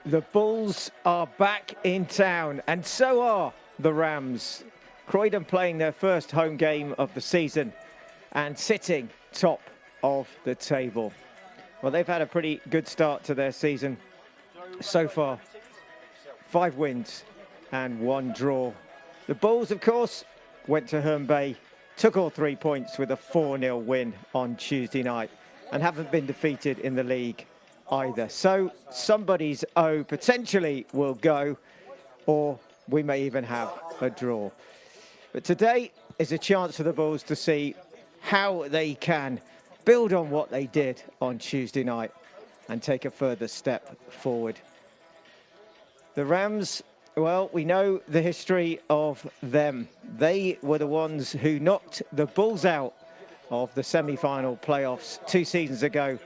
The Bulls are back in town, and so are the Rams. Croydon playing their first home game of the season and sitting top of the table. Well, they've had a pretty good start to their season so far. 5 wins and 1 draw. The Bulls, of course, went to Herne Bay, took all 3 points with a 4-0 win on Tuesday night and haven't been defeated in the league either. So somebody's O potentially will go, or we may even have a draw. But today is a chance for the Bulls to see how they can build on what they did on Tuesday night and take a further step forward. The Rams, well, we know the history of them. They were the ones who knocked the Bulls out of the semi-final playoffs 2 seasons ago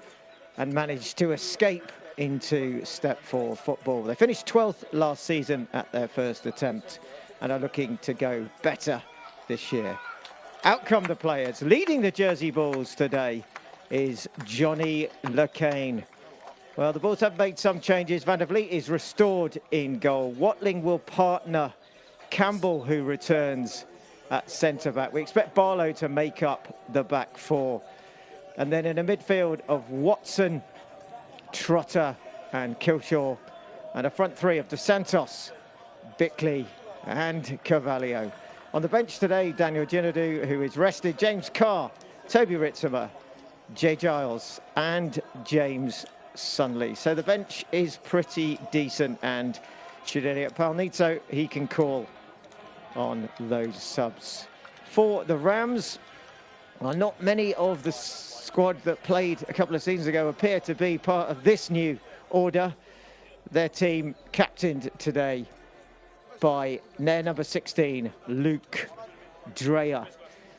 and managed to escape into Step 4 football. They finished 12th last season at their first attempt and are looking to go better this year. Out come the players. Leading the Jersey Bulls today is Johnny LeCain. Well, the Bulls have made some changes. Van der Vliet is restored in goal. Watling will partner Campbell, who returns at centre-back. We expect Barlow to make up the back 4. And then in a midfield of Watson, Trotter and Kilshaw, and a front 3 of Dos Santos, Bickley and Carvalho. On the bench today, Daniel Ginadu, who is rested, James Carr, Toby Ritzimer, Jay Giles and James Sunley. So the bench is pretty decent, and should Elliot Powell need so, he can call on those subs. For the Rams, well, not many of the squad that played a couple of seasons ago appear to be part of this new order. Their team captained today by their number 16, Luke Dreyer.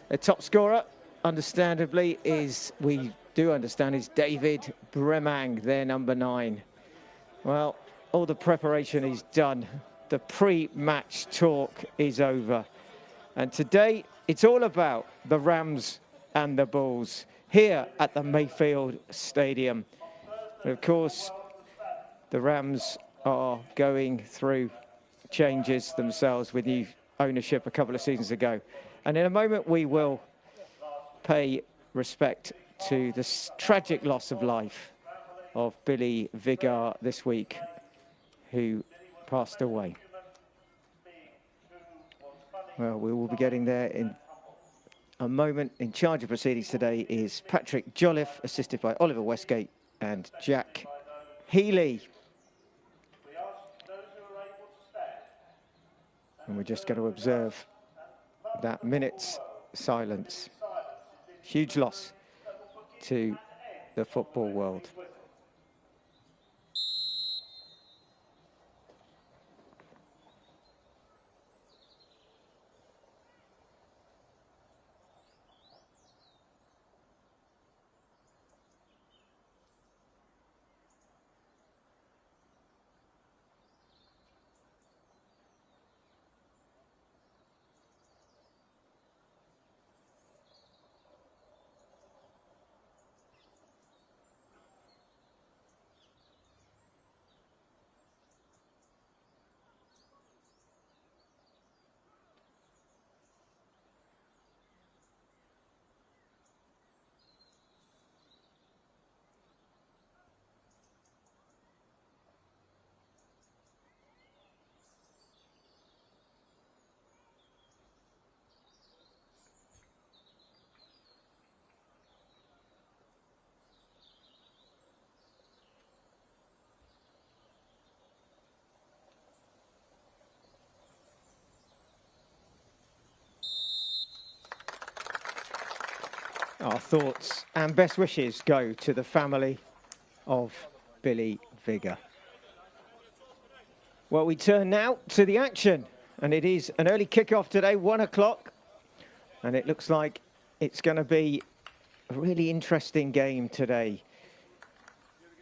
Their top scorer, understandably, is David Bremang, their number 9. Well, all the preparation is done. The pre-match talk is over. And today, it's all about the Rams and the Bulls here at the Mayfield Stadium. And of course, the Rams are going through changes themselves with new ownership a couple of seasons ago. And in a moment, we will pay respect to the tragic loss of life of Billy Vigar this week, who passed away. Well, we will be getting there in a moment. In charge of proceedings today is Patrick Jolliffe, assisted by Oliver Westgate and Jack Healy. And we're just going to observe that minute's silence. Huge loss to the football world. Our thoughts and best wishes go to the family of Billy Vigar. Well, we turn now to the action, and it is an early kickoff today, 1 o'clock, and it looks like it's going to be a really interesting game today.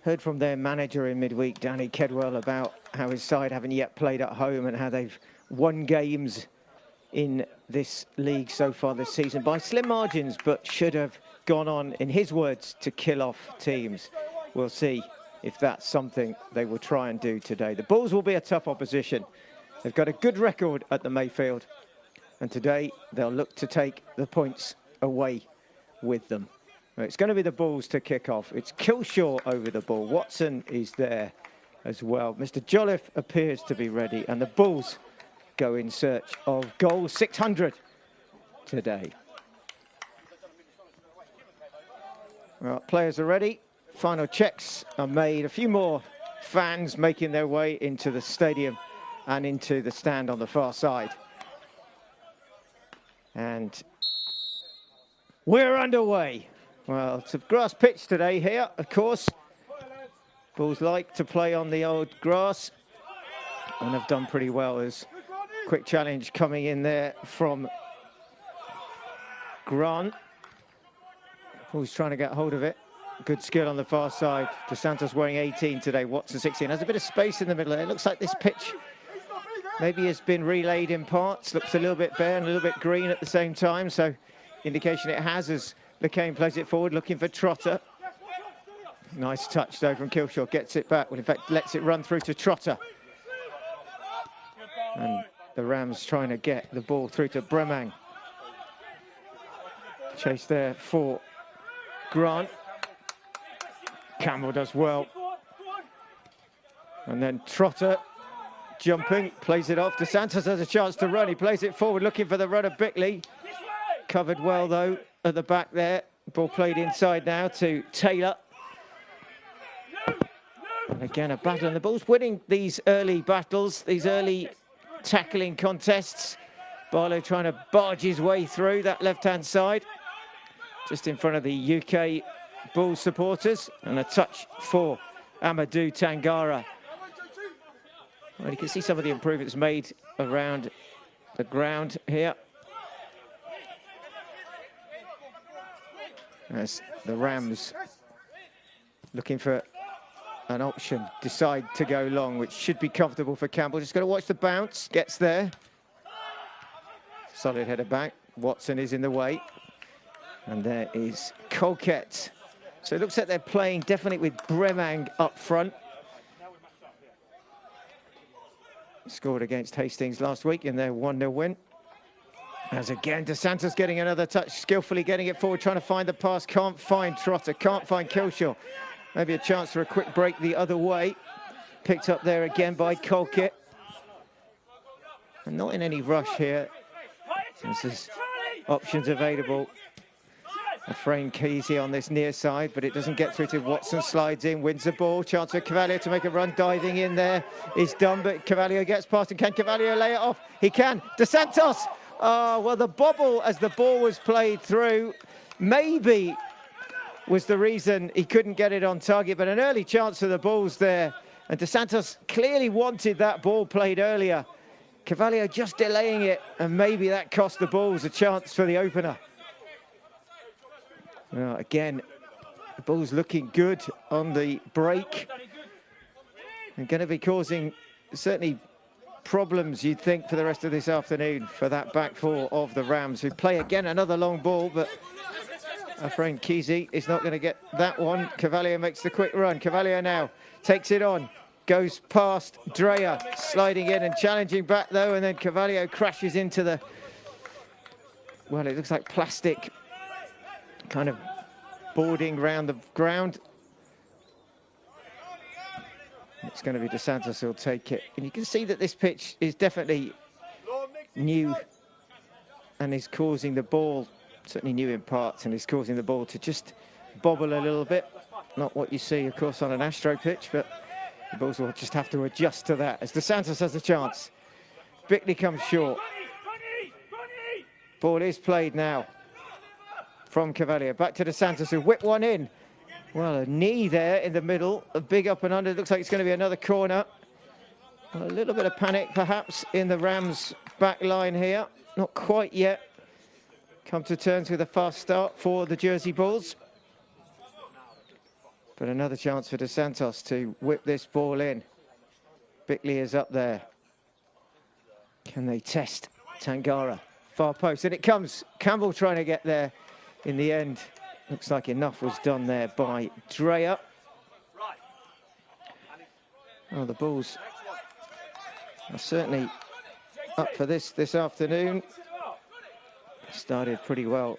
Heard from their manager in midweek, Danny Kedwell, about how his side haven't yet played at home and how they've won games in this league so far this season by slim margins, but should have gone on, in his words, to kill off teams. We'll see if that's something they will try and do today. The Bulls will be a tough opposition. They've got a good record at the Mayfield, and today they'll look to take the points away with them. It's going to be the Bulls to kick off. It's Kilshaw over the ball. Watson is there as well. Mr. Jolliffe appears to be ready, and the Bulls go in search of goal 600 today. Well, players are ready. Final checks are made. A few more fans making their way into the stadium and into the stand on the far side. And we're underway. Well, it's a grass pitch today here, of course. Bulls like to play on the old grass and have done pretty well. There's a quick challenge coming in there from Grant. Bulls trying to get hold of it. Good skill on the far side. Dos Santos wearing 18 today, Watson 16. There's a bit of space in the middle there. It looks like this pitch maybe has been relayed in parts. Looks a little bit bare and a little bit green at the same time. So indication it has as LeCain plays it forward, looking for Trotter. Nice touch though from Kilshaw, gets it back. Well, in fact, lets it run through to Trotter. And the Rams trying to get the ball through to Bremang. Chase there for Grant. Campbell does well. And then Trotter jumping, plays it off. Dos Santos has a chance to run. He plays it forward, looking for the run of Bickley. Covered well, though, at the back there. Ball played inside now to Taylor. And again, a battle. And the Bulls winning these early battles, these early tackling contests. Barlow trying to barge his way through that left-hand side. Just in front of the UK Bulls supporters. And a touch for Amadou Tangara. Well, you can see some of the improvements made around the ground here. As the Rams looking for an option, decide to go long, which should be comfortable for Campbell. Just got to watch the bounce, gets there. Solid header back. Watson is in the way. And there is Colquette. So it looks like they're playing definitely with Bremang up front. Scored against Hastings last week in their 1-0 win. As again, Dos Santos getting another touch, skillfully getting it forward, trying to find the pass. Can't find Trotter, can't find Kilshaw. Maybe a chance for a quick break the other way. Picked up there again by Colquette. And not in any rush here. There's options available. A frame Kesey on this near side, but it doesn't get through to Watson. Slides in, wins the ball. Chance for Cavalier to make a run. Diving in there is done, but Cavalier gets past. And can Cavalier lay it off? He can. Dos Santos. Oh, well, the bobble as the ball was played through maybe was the reason he couldn't get it on target, but an early chance for the Bulls there. And Dos Santos clearly wanted that ball played earlier. Cavalier just delaying it, and maybe that cost the Bulls a chance for the opener. Well, again, the Bulls looking good on the break. And going to be causing certainly problems, you'd think, for the rest of this afternoon for that back four of the Rams, who play again another long ball, but our friend Kesey is not going to get that one. Cavalier makes the quick run. Cavalier now takes it on, goes past Dreyer, sliding in and challenging back though, and then Cavalier crashes into the, well, it looks like plastic kind of boarding around the ground. It's going to be Dos Santos who'll take it. And you can see that this pitch is definitely new and is causing the ball, certainly new in parts, and is causing the ball to just bobble a little bit. Not what you see, of course, on an Astro pitch, but the Bulls will just have to adjust to that as Dos Santos has a chance. Bickley comes short. Ball is played now from Cavalier. Back to Dos Santos, who whipped one in. Well, a knee there in the middle, a big up and under. It looks like it's going to be another corner. Well, a little bit of panic, perhaps, in the Rams' back line here. Not quite yet. Come to terms with a fast start for the Jersey Bulls. But another chance for Dos Santos to whip this ball in. Bickley is up there. Can they test Tangara? Far post, and it comes. Campbell trying to get there in the end. Looks like enough was done there by Dreyer. Well, the Bulls are certainly up for this afternoon. Started pretty well.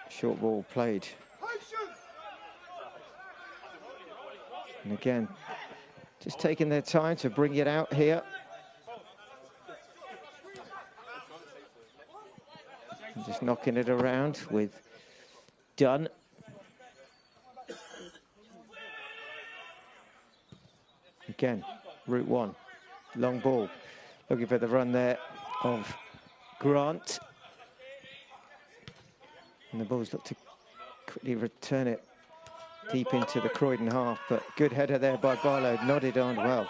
Short ball played. And again, just taking their time to bring it out here. And just knocking it around with Dunn. Again, route one, long ball. Looking for the run there of Grant. And the Bulls look to quickly return it deep into the Croydon half, but good header there by Barlow, nodded on well.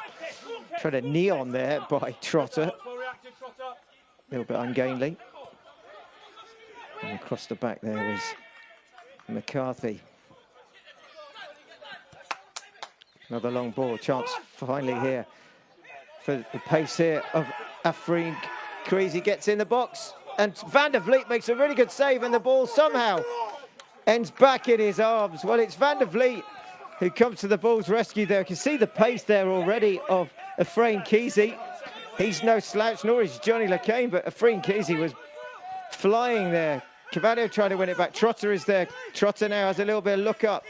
Tried a knee on there by Trotter. A little bit ungainly. And across the back there was McCarthy. Another long ball, chance finally here for the pace here of Afreen. Creasy gets in the box, and Van der Vliet makes a really good save, and the ball somehow ends back in his arms. Well, it's Van der Vliet who comes to the Bulls' rescue there. You can see the pace there already of Afreen Creasy. He's no slouch, nor is Johnny LeCain, but Afreen Creasy was flying there. Cavallo trying to win it back. Trotter is there. Trotter now has a little bit of look up.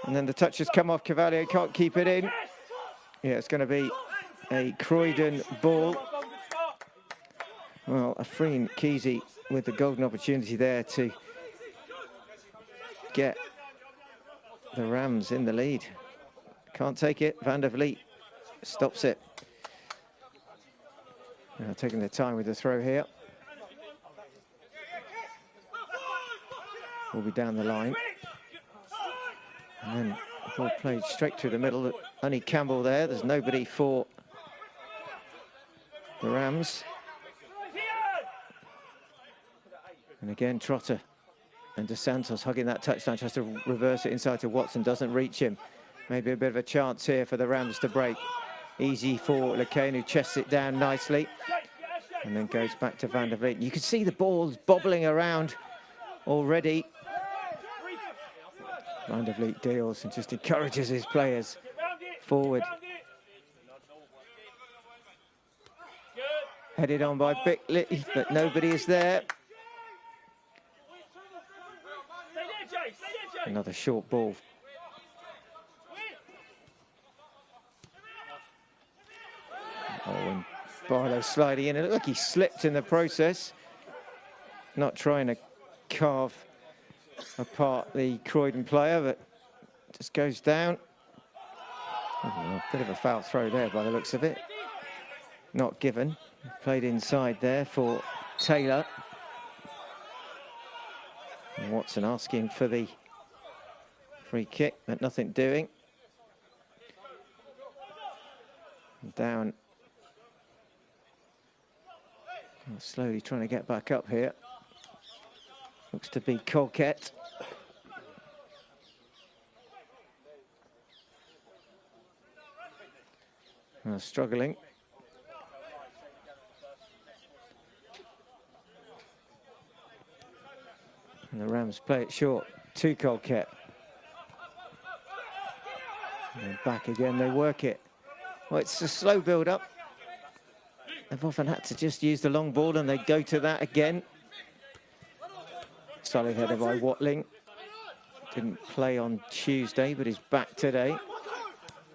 And then the touch has come off Cavallo, can't keep it in. Yeah, it's going to be a Croydon ball. Well, Afreen Creasy with the golden opportunity there to get the Rams in the lead. Can't take it. Van der Vliet stops it. Now taking their time with the throw here. Will be down the line. And then the ball played straight through the middle. Only Campbell there. There's nobody for the Rams. And again, Trotter and Dos Santos hugging that touchdown. Tries to reverse it inside to Watson. Doesn't reach him. Maybe a bit of a chance here for the Rams to break. Easy for LeCain, who chests it down nicely. And then goes back to Van der Vliet. You can see the balls bobbling around already. Van der Vliet deals and just encourages his players forward. Headed on by Bickley, but nobody is there. Another short ball. Oh, and Barlow sliding in. It looked like he slipped in the process. Not trying to carve apart the Croydon player, but just goes down. Oh, a bit of a foul throw there by the looks of it. Not given. Played inside there for Taylor. And Watson asking for the free kick, but nothing doing. Down. Slowly trying to get back up here. Looks to be Colquette. Struggling. And the Rams play it short to Colquette. And back again, they work it. Well, it's a slow build-up. They've often had to just use the long ball, and they go to that again. Solid header by Watling. Didn't play on Tuesday, but is back today.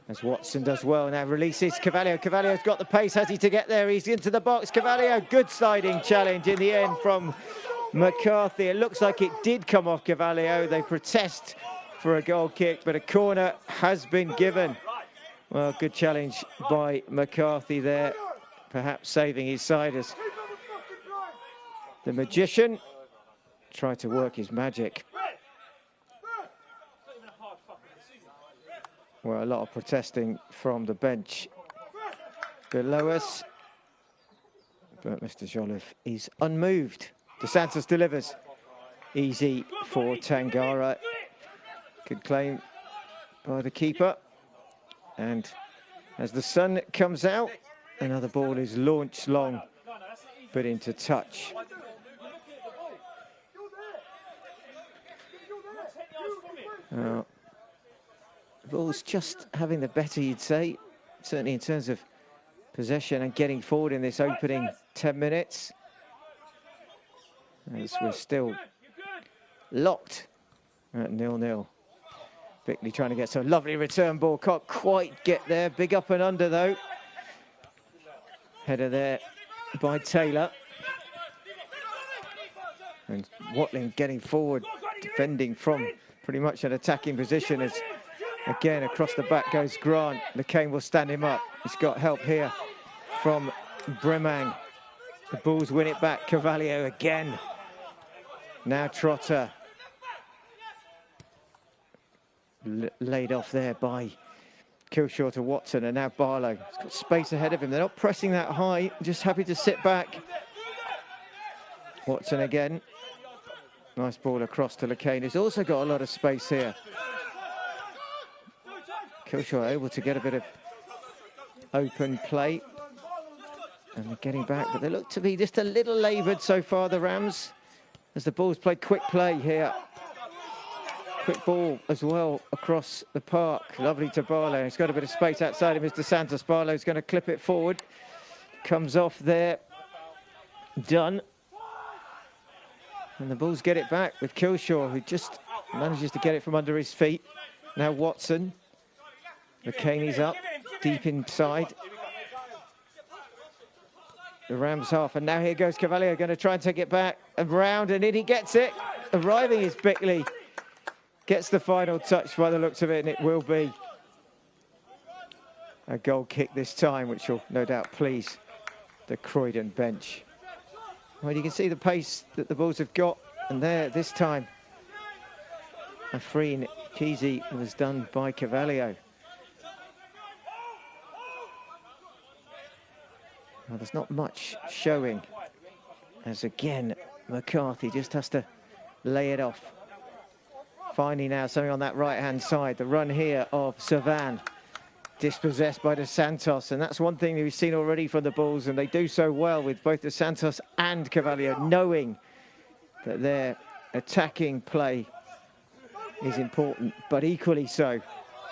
As Watson does well, now releases Cavallo. Cavallo's got the pace, has he to get there? He's into the box. Cavallo, good sliding challenge in the end from McCarthy. It looks like it did come off Cavallo. They protest for a goal kick, but a corner has been given. Well, good challenge by McCarthy there, perhaps saving his side as the magician tried to work his magic. Well, a lot of protesting from the bench below us, but Mr. Jolliffe is unmoved. Dos Santos delivers. Easy for Tangara. Good claim by the keeper. And as the sun comes out, another ball is launched long, but into touch. Bulls just having the better, you'd say, certainly in terms of possession and getting forward in this opening 10 minutes. As we're still locked at 0-0. Bickley trying to get some lovely return ball, can't quite get there. Big up and under though. Header there by Taylor. And Watling getting forward, defending from pretty much an attacking position as again across the back goes Grant. McCain will stand him up. He's got help here from Bremang. The Bulls win it back. Cavallio again. Now Trotter. Laid off there by Killshaw to Watson, and now Barlow. He's got space ahead of him. They're not pressing that high, just happy to sit back. Watson again. Nice ball across to LeCain, who's also got a lot of space here. Killshaw able to get a bit of open play. And they're getting back, but they look to be just a little laboured so far, the Rams, as the Bulls play quick play here. Quick ball as well across the park. Lovely to Barlow. He's got a bit of space outside him. Mr. Santos. Barlow's going to clip it forward. Comes off there. Done. And the Bulls get it back with Killshaw, who just manages to get it from under his feet. Now Watson. McCaney's up, deep inside. The Rams half, and now here goes Cavallio, going to try and take it back around, and in he gets it. Arriving is Bickley. Gets the final touch by the looks of it, and it will be a goal kick this time, which will no doubt please the Croydon bench. Well, you can see the pace that the Bulls have got, and there this time a free Kesey was done by Cavallio. Well, there's not much showing, as again McCarthy just has to lay it off. Finally now something on that right-hand side. The run here of Savan, dispossessed by Dos Santos, and that's one thing that we've seen already from the Bulls, and they do so well with both Dos Santos and Cavallio, knowing that their attacking play is important, but equally so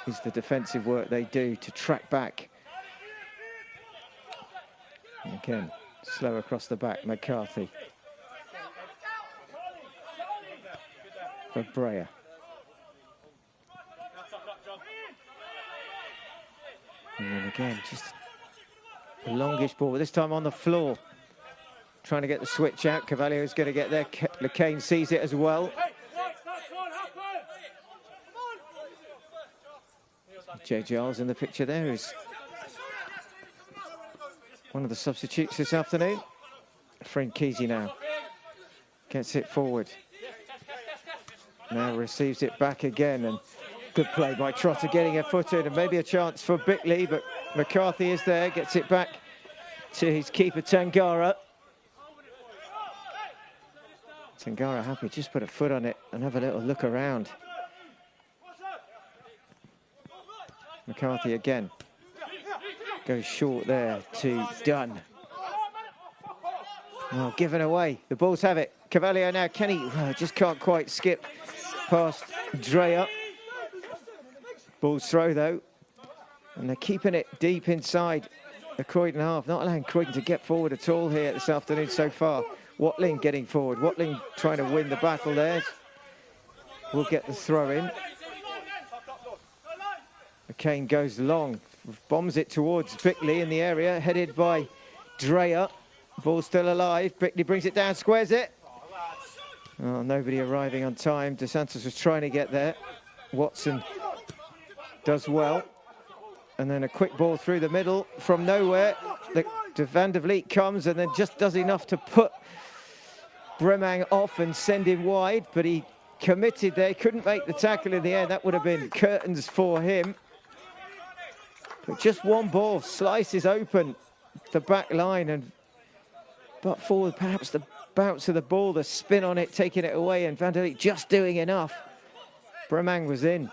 is the defensive work they do to track back. And again, slow across the back, McCarthy. For Breyer. And then again, just a longish ball, this time on the floor. Trying to get the switch out. Cavallio is going to get there. LeCain sees it as well. Jay Giles in the picture there is one of the substitutes this afternoon. Frank Kesey now gets it forward. Now receives it back again, and good play by Trotter, getting a foot in, and maybe a chance for Bickley, but McCarthy is there, gets it back to his keeper, Tangara. Tangara happy, just put a foot on it and have a little look around. McCarthy again. Goes short there to Dunn. Oh, given away. The Bulls have it. Cavallio now. Kenny just can't quite skip past Dreyer. Bulls throw though. And they're keeping it deep inside the Croydon half. Not allowing Croydon to get forward at all here this afternoon so far. Watling getting forward. Watling trying to win the battle there. Will get the throw in. McCain goes long. Bombs it towards Bickley in the area, headed by Dreyer. Ball still alive. Bickley brings it down, squares it. Oh, nobody arriving on time. Dos Santos was trying to get there. Watson does well. And then a quick ball through the middle from nowhere. Van der Vliet comes and then just does enough to put Bremang off and send him wide, but he committed there. Couldn't make the tackle in the end. That would have been curtains for him. But just one ball slices open the back line, but for perhaps the bounce of the ball, the spin on it, taking it away, and Van der Vliet just doing enough. Bremang was in.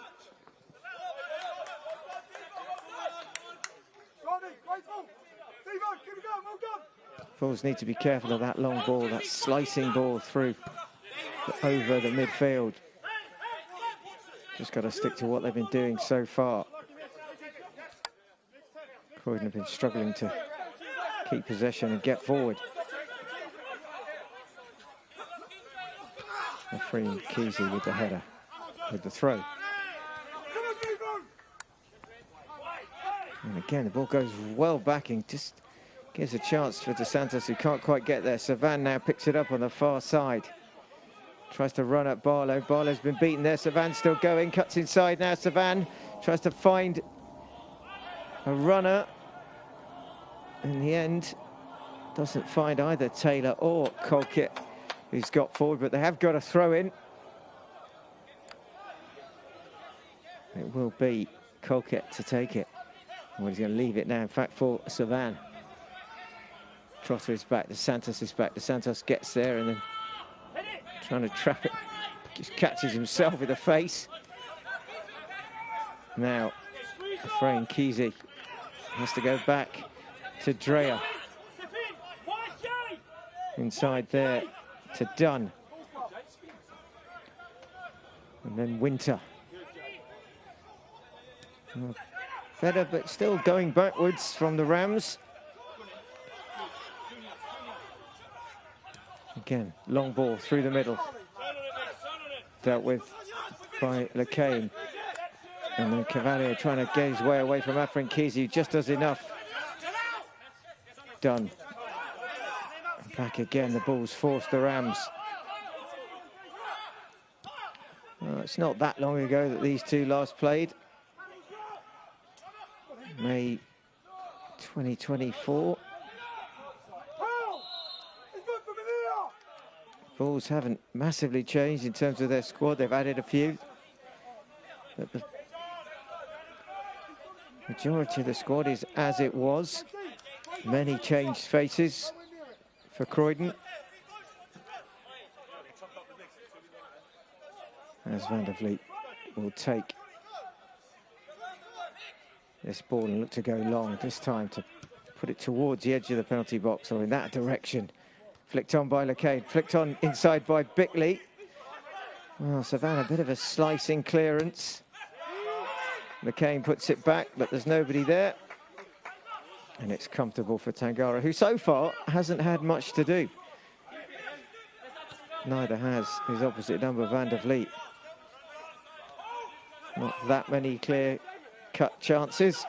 Bulls need to be careful of that long ball, that slicing ball through over the midfield. Just got to stick to what they've been doing so far. Croydon have been struggling to keep possession and get forward. Ahtletic Kesey with the header, with the throw. And again, the ball goes well back and just gives a chance for Dos Santos, who can't quite get there. Savan now picks it up on the far side. Tries to run at Barlow. Barlow's been beaten there. Savan still going, cuts inside now. Savan tries to find a runner. In the end, doesn't find either Taylor or Colkett, who's got forward, but they have got a throw in. It will be Colkett to take it. Well, he's going to leave it now, in fact, for Savan. Trotter is back, Dos Santos is back. Dos Santos gets there and then trying to trap it. Just catches himself in the face. Now, Ahtletic Kesey has to go back to Dreyer. Inside there to Dunn. And then Winter. Well, better, but still going backwards from the Rams. Again, long ball through the middle. Dealt with by LeCain. And then Cavalier trying to get his way away from Ahtletic Kesey, who just does enough. Done. Back again, the ball's forced the Rams. Well, it's not that long ago that these two last played. May 2024. Bulls haven't massively changed in terms of their squad. They've added a few. But the majority of the squad is as it was. Many changed faces for Croydon. As Van der Vliet will take this ball and look to go long, this time to put it towards the edge of the penalty box or in that direction. Flicked on by LeCain, flicked on inside by Bickley. Well, Savannah, a bit of a slicing clearance. LeCain puts it back, but there's nobody there. And it's comfortable for Tangara, who so far hasn't had much to do. Neither has his opposite number, Van der Vliet. Not that many clear-cut chances.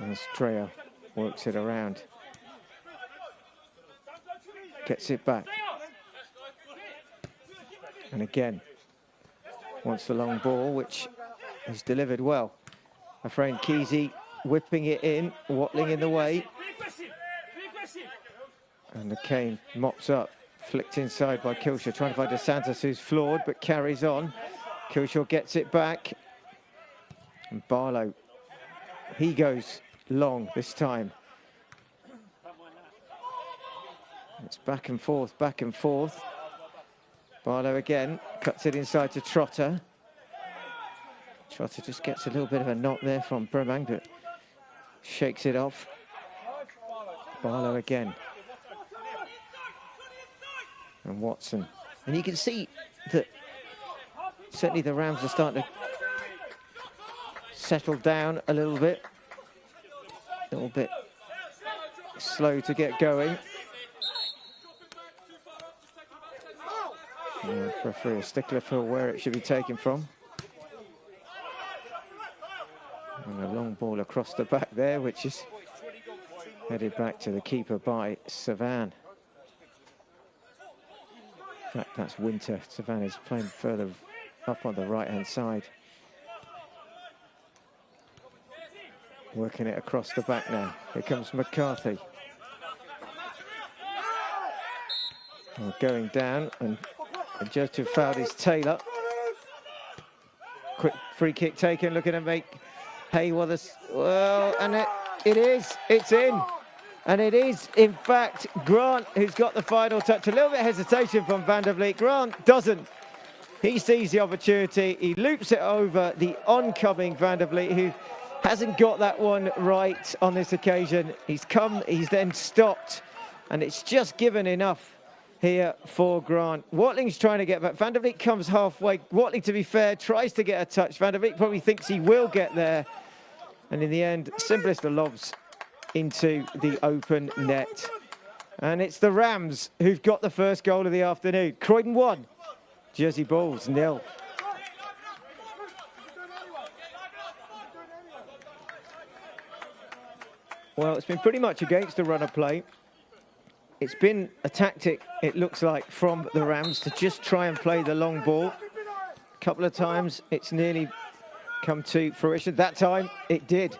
As Dreyer works it around. Gets it back. And again, wants the long ball, which is delivered well. Ahtletic Kesey whipping it in, wattling in the way. And LeCain mops up, flicked inside by Kilshaw, trying to find Dos Santos, who's flawed, but carries on. Kilshaw gets it back. And Barlow, he goes long this time. It's back and forth, back and forth. Barlow again, cuts it inside to Trotter. Trotter just gets a little bit of a knock there from Bremang, but shakes it off. Barlow again. And Watson. And you can see that certainly the Rams are starting to settle down a little bit. A little bit slow to get going. Yeah, referee a stickler for where it should be taken from. And a long ball across the back there, which is headed back to the keeper by Savan. In fact, that's Winter. Savan is playing further up on the right-hand side. Working it across the back now. Here comes McCarthy. Going down, and just to foul is Taylor. Quick free kick taken, looking to make hay while this. Well, and it's in. And it is, in fact, Grant who's got the final touch. A little bit of hesitation from Van der Vliet. Grant doesn't. He sees the opportunity. He loops it over the oncoming Van der Vliet, who hasn't got that one right on this occasion. He's come, he's then stopped, and it's just given enough here for Grant. Watling's trying to get back. Van der Beek comes halfway. Watling, to be fair, tries to get a touch. Van der Beek probably thinks he will get there. And in the end, simplest of lobs into the open net. And it's the Rams who've got the first goal of the afternoon. Croydon 1, Jersey Bulls 0. Well, it's been pretty much against the run of play. It's been a tactic, it looks like, from the Rams to just try and play the long ball. A couple of times it's nearly come to fruition. That time it did.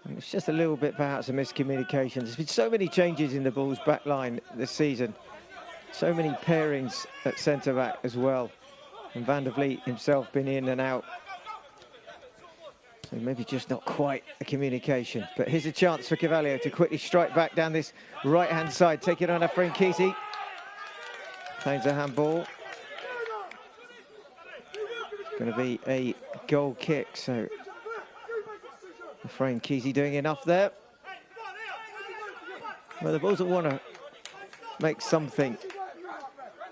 And it's just a little bit perhaps of miscommunication. There's been so many changes in the Bulls' back line this season. So many pairings at centre-back as well. And Van der Vliet himself been in and out. So maybe just not quite a communication. But here's a chance for Cavalier to quickly strike back down this right-hand side. Take it on Efrain Kisi. Plays a handball. It's going to be a goal kick. So Efrain Kisi doing enough there. Well, the Bulls will want to make something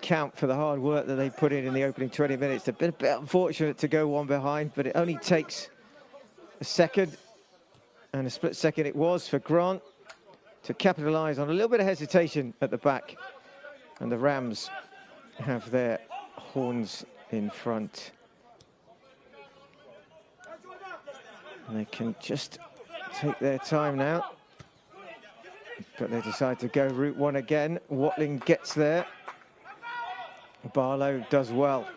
count for the hard work that they put in the opening 20 minutes. A bit unfortunate to go one behind, but it only takes a second, and a split second it was for Grant to capitalise on a little bit of hesitation at the back. And the Rams have their horns in front. And they can just take their time now. But they decide to go route one again. Watling gets there. Barlow does well.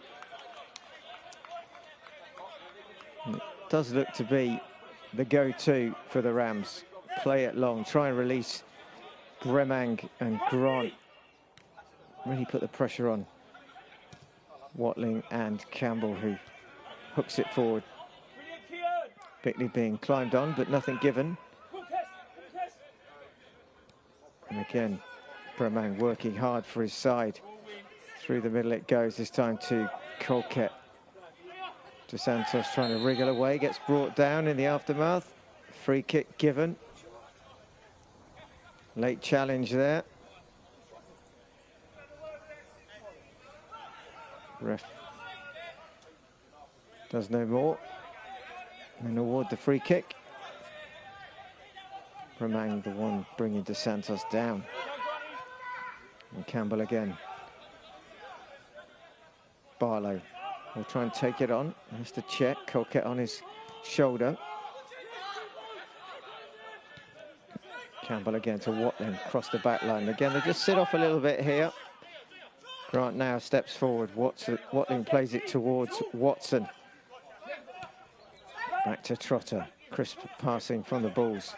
And it does look to be the go-to for the Rams. Play it long, try and release Bremang and Grant. Really put the pressure on Watling and Campbell, who hooks it forward. Bickley being climbed on, but nothing given. And again, Bremang working hard for his side. Through the middle it goes, this time to Colquette. De Santos trying to wriggle away, gets brought down in the aftermath. Free kick given. Late challenge there. Ref does no more and award the free kick. Bremang the one bringing De Santos down. And Campbell again. Barlow will try and take it on. Has to check. Colquette on his shoulder. Campbell again to Watling, across the back line. Again, they just sit off a little bit here. Grant now steps forward. Watling plays it towards Watson. Back to Trotter. Crisp passing from the Bulls.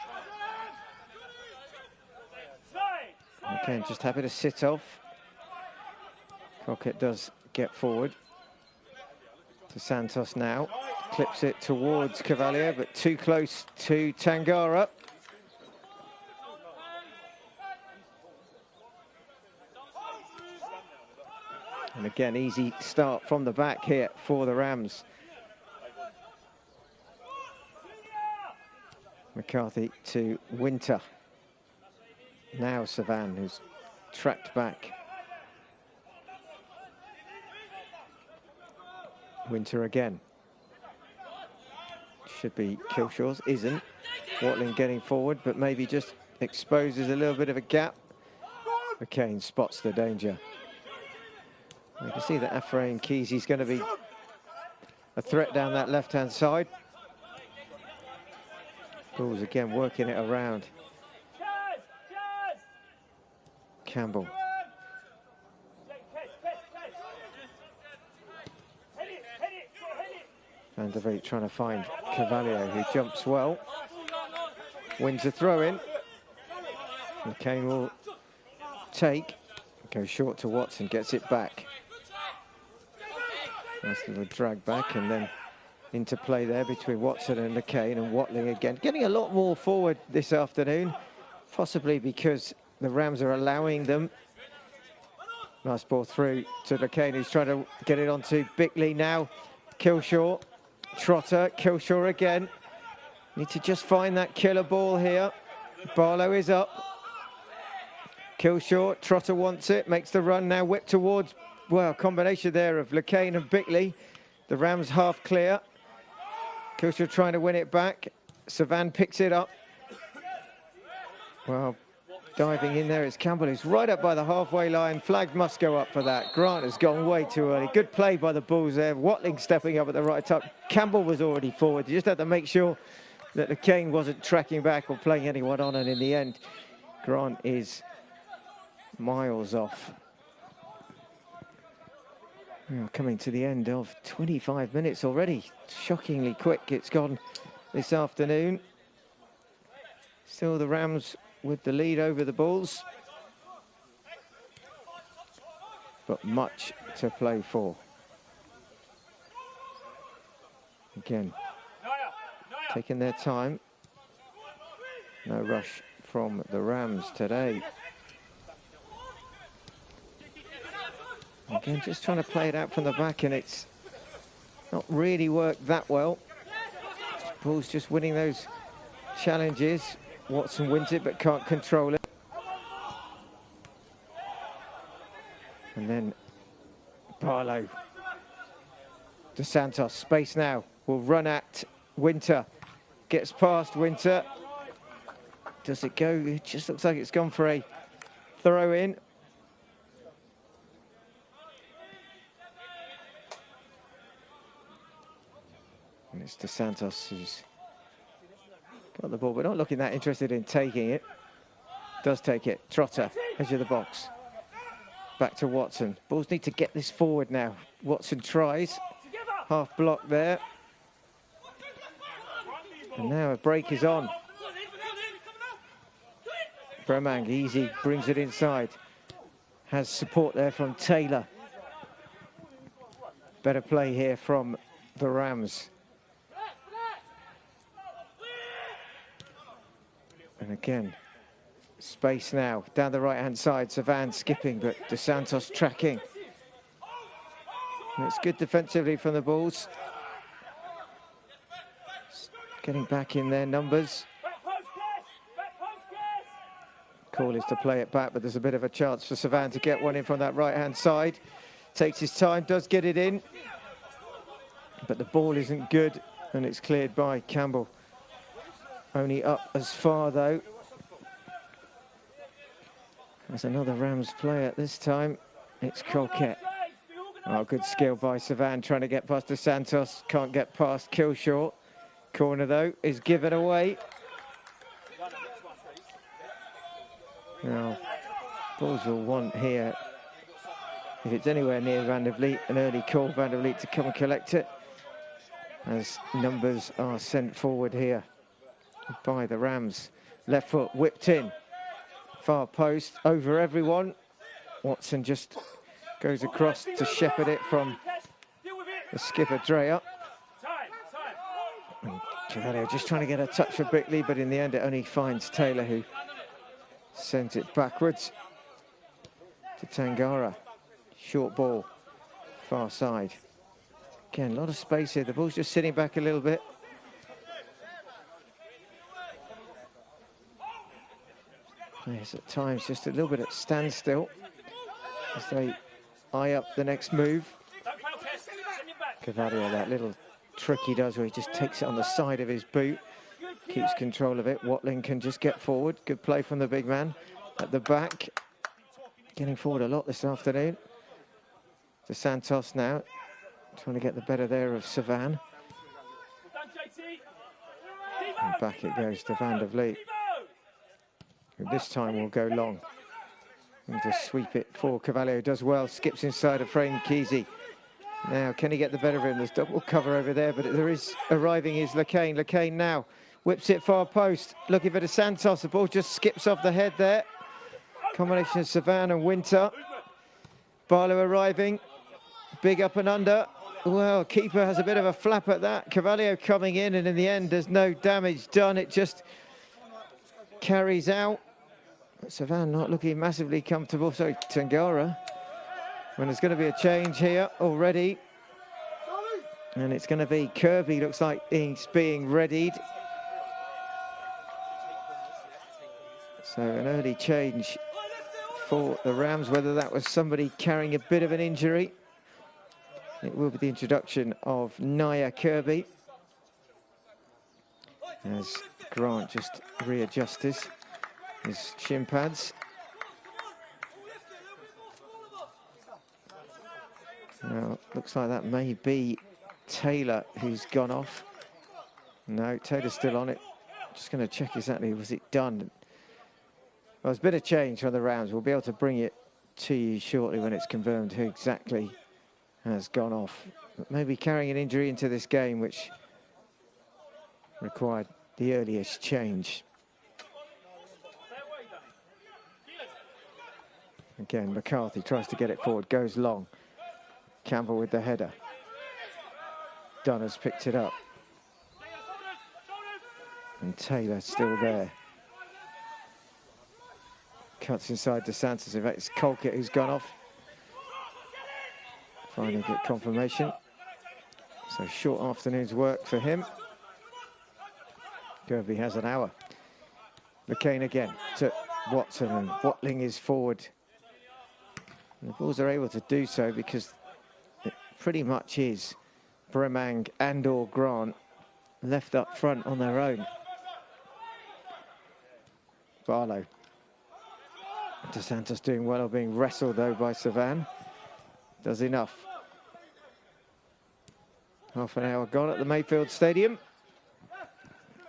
Again, just happy to sit off. Colquette does get forward. To Santos now. Clips it towards Cavalier, but too close to Tangara. And again, easy start from the back here for the Rams. McCarthy to Winter. Now Savan, who's tracked back. Winter again. Should be Kilshaw's, isn't. Watling getting forward, but maybe just exposes a little bit of a gap. McCain spots the danger. You can see that Efrain Kisi's going to be a threat down that left-hand side. Bulls again working it around. Campbell. Van der Beek trying to find Cavalier, who jumps well. Wins a throw-in. McCain will take. Goes short to Watson, gets it back. Nice little drag back and then into play there between Watson and McCain, and Watling again. Getting a lot more forward this afternoon, possibly because the Rams are allowing them. Nice ball through to McCain, who's trying to get it onto Bickley now. Kilshaw, Trotter, Kilshaw again. Need to just find that killer ball here. Barlow is up. Killshort, Trotter wants it, makes the run now, whip towards, well, combination there of Lacane and Bickley. The Rams half clear. Killshort trying to win it back. Savan picks it up. Well, diving in there is Campbell, who's right up by the halfway line. Flag must go up for that. Grant has gone way too early. Good play by the Bulls there. Watling stepping up at the right time. Campbell was already forward. You just had to make sure that Lacane wasn't tracking back or playing anyone on, and in the end, Grant is miles off. Well, coming to the end of 25 minutes already. Shockingly quick it's gone this afternoon. Still the Rams with the lead over the Bulls, but much to play for. Again, taking their time. No rush from the Rams today. Again, just trying to play it out from the back, and it's not really worked that well. Bulls just winning those challenges. Watson wins it, but can't control it. And then Barlow. Dos Santos, space now. Will run at Winter. Gets past Winter. Does it go? It just looks like it's gone for a throw in. And it's Dos Santos who's got the ball, but not looking that interested in taking it. Does take it. Trotter, edge of the box. Back to Watson. Bulls need to get this forward now. Watson tries. Half block there. And now a break is on. Bremang, easy, brings it inside. Has support there from Taylor. Better play here from the Rams. And again, space now, down the right-hand side. Savan skipping, but Dos Santos tracking. And it's good defensively from the Bulls. Getting back in their numbers. Call is to play it back, but there's a bit of a chance for Savan to get one in from that right-hand side. Takes his time, does get it in. But the ball isn't good, and it's cleared by Campbell. Only up as far, though. There's another Rams player this time. It's Colquette. Oh, good skill by Savan, trying to get past Dos Santos. Can't get past Killshort. Corner, though, is given away. Now, Bulls will want here, if it's anywhere near Van der Vliet, an early call, Van der Vliet to come and collect it, as numbers are sent forward here by the Rams. Left foot whipped in, far post, over everyone. Watson just goes across to shepherd it from the skipper Dreyer. Cavalier just trying to get a touch for Bickley, but in the end it only finds Taylor, who sent it backwards to Tangara. Short ball, far side. Again, a lot of space here. The ball's just sitting back a little bit. Players at times just a little bit at standstill as they eye up the next move. Cavalier, that little trick he does where he just takes it on the side of his boot, keeps control of it. Watling can just get forward. Good play from the big man at the back. Getting forward a lot this afternoon. Dos Santos now, trying to get the better there of Savan. And back it goes to Van der Vliet. And this time will go long. And just sweep it for Cavalier. Does well, skips inside of frame Kesey. Now, can he get the better of him? There's double cover over there, but there is arriving is Lacane. Lacane now whips it far post. Looking for Dos Santos. The ball just skips off the head there. Combination of Savan and Winter. Barlow arriving. Big up and under. Well, keeper has a bit of a flap at that. Cavalier coming in, and in the end, there's no damage done. It just carries out. But Savan not looking massively comfortable. Sorry, Tangara. When there's going to be a change here already. And it's going to be Kirby, looks like he's being readied. So an early change for the Rams, whether that was somebody carrying a bit of an injury. It will be the introduction of Naya Kirby as Grant just readjusts his shin pads. Now, looks like that may be Taylor who's gone off. No, Taylor's still on it. Just going to check exactly, was it done? Well, there's been a change from the Rams. We'll be able to bring it to you shortly when it's confirmed who exactly has gone off. But maybe carrying an injury into this game, which required the earliest change. Again, McCarthy tries to get it forward, goes long. Campbell with the header. Dunner's picked it up. And Taylor still there. Cuts inside DeSantis. In fact, it's Colquitt who's gone off. Finally get confirmation. So short afternoon's work for him. Kirby has an hour. McCain again to Watson, and Watling is forward. And the Bulls are able to do so because it pretty much is Bremang and or Grant left up front on their own. Barlow. DeSantis doing well, being wrestled though by Savan. Does enough. Half an hour gone at the Mayfield Stadium.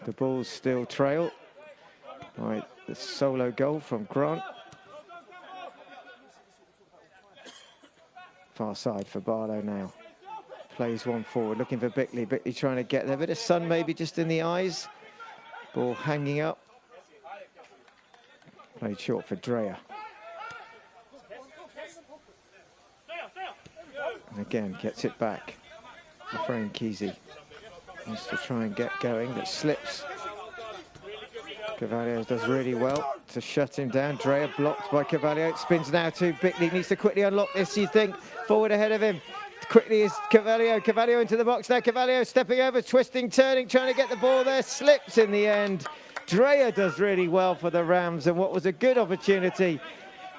The Bulls still trail by the solo goal from Grant. Far side for Barlow now. Plays one forward, looking for Bickley. Bickley trying to get there. Bit of sun maybe just in the eyes. Ball hanging up. Played short for Dreyer. And again, gets it back. Efrain Kesey wants to try and get going, but slips. Cavalier does really well to shut him down. Dreyer blocked by Cavalier. It spins now to Bickley. Needs to quickly unlock this, you think. Forward ahead of him. Quickly is Cavalier. Cavalier into the box now. Cavalier stepping over, twisting, turning, trying to get the ball there. Slips in the end. Dreyer does really well for the Rams, and what was a good opportunity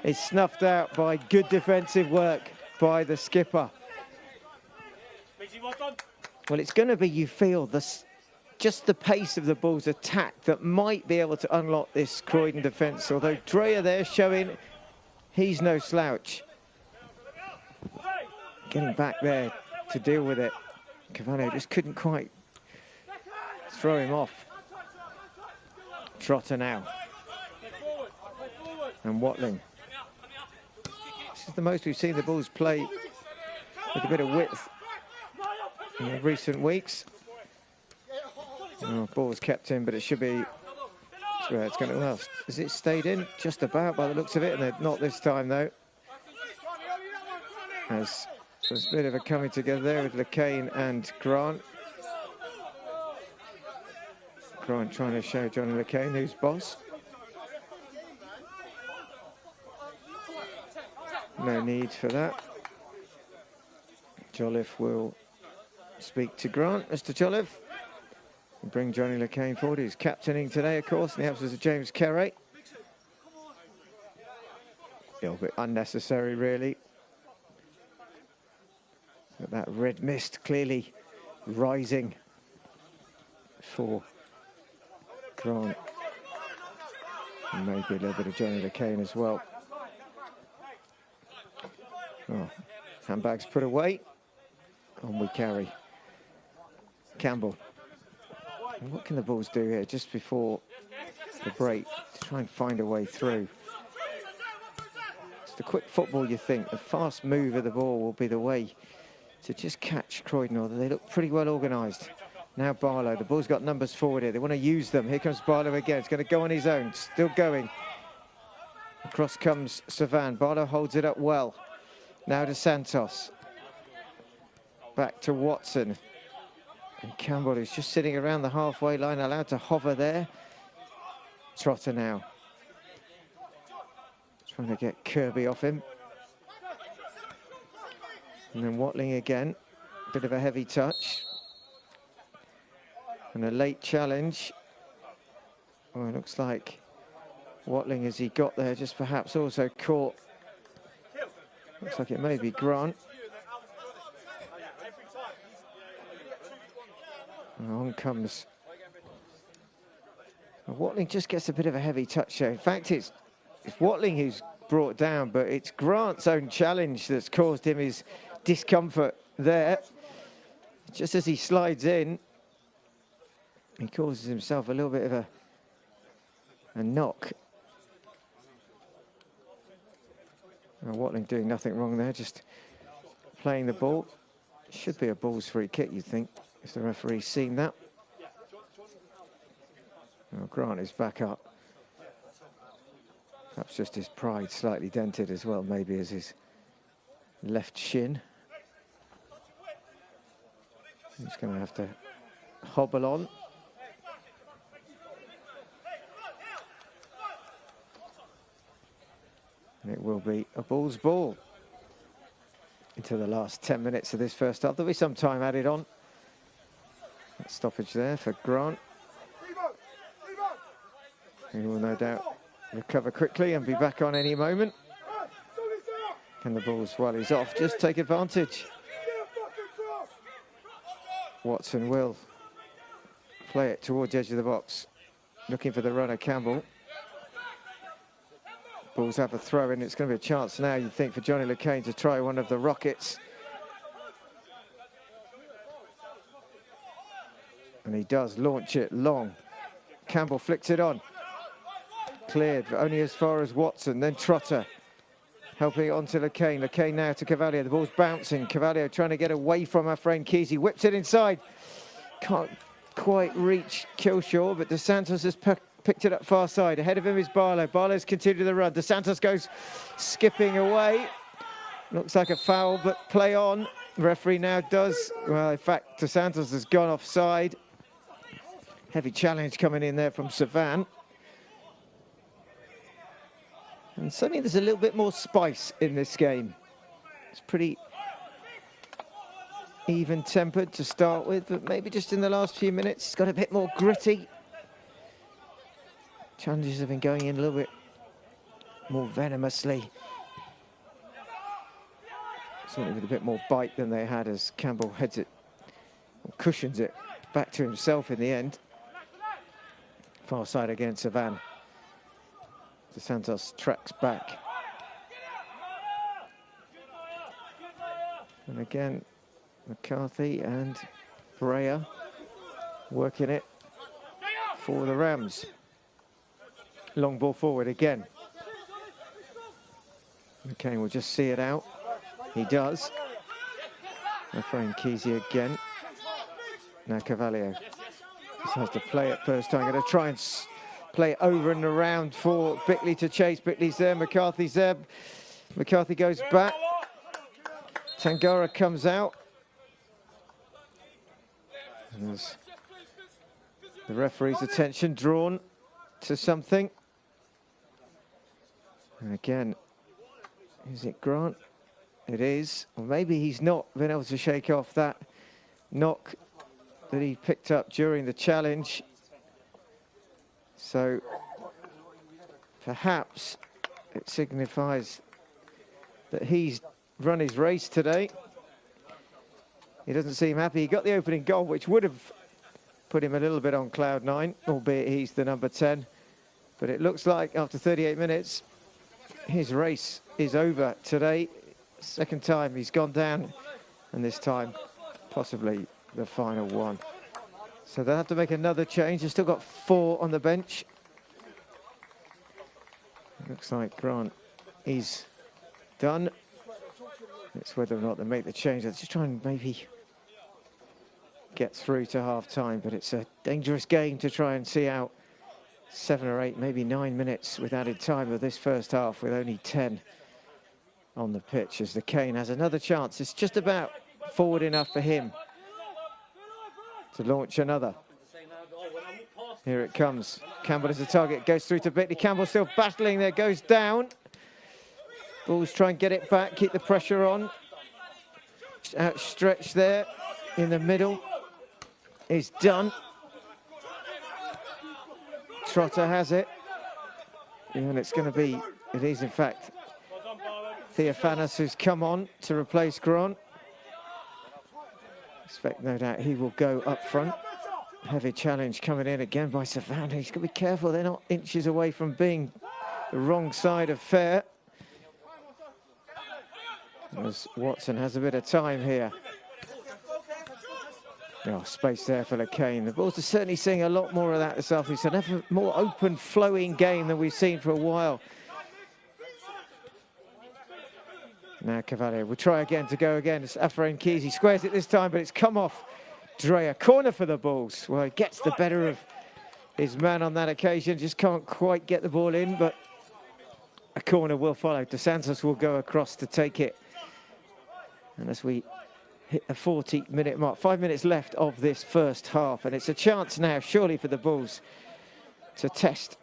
is snuffed out by good defensive work by the skipper. Well, it's going to be, you feel, just the pace of the Bulls' attack that might be able to unlock this Croydon defence, although Dreyer there showing he's no slouch. Getting back there to deal with it. Cavani just couldn't quite throw him off. Trotter now. And Watling. This is the most we've seen the Bulls play with a bit of width in recent weeks. Oh, ball's kept in, but it should be where it's going to. Well, has it stayed in? Just about by the looks of it, and not this time though. As there's a bit of a coming together there with LeCain and Grant. Grant trying to show Johnny LeCain who's boss. No need for that. Jolliffe will speak to Grant. Mr. Jolliffe. And bring Johnny LeCain forward, who's captaining today, of course, in the absence of James Carey. A little bit unnecessary, really. But that red mist clearly rising for Grant. And maybe a little bit of Johnny LeCain as well. Oh, handbags put away. On we carry. Campbell. And what can the Bulls do here just before the break to try and find a way through? It's the quick football, you think. The fast move of the ball will be the way to just catch Croydon, although they look pretty well organised. Now Barlow, the Bulls got numbers forward here. They want to use them. Here comes Barlow again. It's going to go on his own. Still going. Across comes Savan. Barlow holds it up well. Now to Santos. Back to Watson. And Campbell, who's just sitting around the halfway line, allowed to hover there. Trotter now. Trying to get Kirby off him. And then Watling again. Bit of a heavy touch. And a late challenge. Oh, it looks like Watling, as he got there, just perhaps also caught. Looks like it may be Grant. And on comes. Watling just gets a bit of a heavy touch there. In fact, it's Watling who's brought down, but it's Grant's own challenge that's caused him his discomfort there. Just as he slides in, he causes himself a little bit of a knock. Now, Watling doing nothing wrong there, just playing the ball. Should be a balls free kick, you'd think, if the referee's seen that. Well, Grant is back up. Perhaps just his pride slightly dented as well, maybe as his left shin. He's going to have to hobble on. And it will be a Bulls ball into the last 10 minutes of this first half. There'll be some time added on. That stoppage there for Grant. He will no doubt recover quickly and be back on any moment. Can the Bulls, while he's off, just take advantage? Watson will play it towards the edge of the box, looking for the runner, Campbell. Bulls have a throw in. It's going to be a chance now, you'd think, for Johnny LeCain to try one of the rockets. And he does launch it long. Campbell flicks it on. Cleared, but only as far as Watson, then Trotter. Helping it on to LeCain. LeCain now to Cavalier. The ball's bouncing. Cavalier trying to get away from our friend Kesey. Whips it inside. Can't quite reach Killshaw, but Dos Santos has picked it up far side. Ahead of him is Barlow. Barlow's continued the run. Dos Santos goes skipping away. Looks like a foul, but play on. The referee now does. Well, in fact, Dos Santos has gone offside. Heavy challenge coming in there from Savan. And suddenly there's a little bit more spice in this game. It's pretty even-tempered to start with, but maybe just in the last few minutes it's got a bit more gritty. Challenges have been going in a little bit more venomously. Certainly with a bit more bite than they had as Campbell heads it, or cushions it, back to himself in the end. Far side again, Savan. Dos Santos tracks back. And again, McCarthy and Brea working it for the Rams. Long ball forward again. McCain will just see it out. He does. Efrain Kesey again. Now Cavalier just has to play it first time. Going to try and play it over and around for Bickley to chase. Bickley's there, McCarthy's there. McCarthy goes back. Tangara comes out. And there's the referee's attention drawn to something. And again, is it Grant? It is. Or maybe he's not been able to shake off that knock that he picked up during the challenge. So perhaps it signifies that he's run his race today. He doesn't seem happy. He got the opening goal, which would have put him a little bit on cloud nine, albeit he's the number 10. But it looks like after 38 minutes, his race is over today. Second time he's gone down, and this time possibly the final one. So they'll have to make another change. They've still got 4 on the bench. Looks like Grant is done. It's whether or not they make the change. They're just trying to maybe get through to half-time, but it's a dangerous game to try and see out 7 or 8, maybe 9 minutes with added time of this first half, with only 10 on the pitch, as the Kane has another chance. It's just about forward enough for him to launch another. Here it comes. Campbell is the target, goes through to Bickley. Campbell still battling there, goes down. Bulls try and get it back, keep the pressure on. Outstretched there in the middle is done. Trotter has it. Yeah, and it's going to be, it is in fact, Theophanos who's come on to replace Grant. Expect no doubt he will go up front. Heavy challenge coming in again by Savannah. He's got to be careful, they're not inches away from being the wrong side of fair. As Watson has a bit of time here. Oh, space there for Kane. The Bulls are certainly seeing a lot more of that this afternoon. It's a more open, flowing game than we've seen for a while. Now Cavalier will try again to go again. It's Afrain Keys. He squares it this time, but it's come off Dreyer. Corner for the Bulls. Well, he gets the better of his man on that occasion. Just can't quite get the ball in, but a corner will follow. Dos Santos will go across to take it. And as we hit the 40-minute mark, 5 minutes left of this first half, and it's a chance now, surely, for the Bulls to test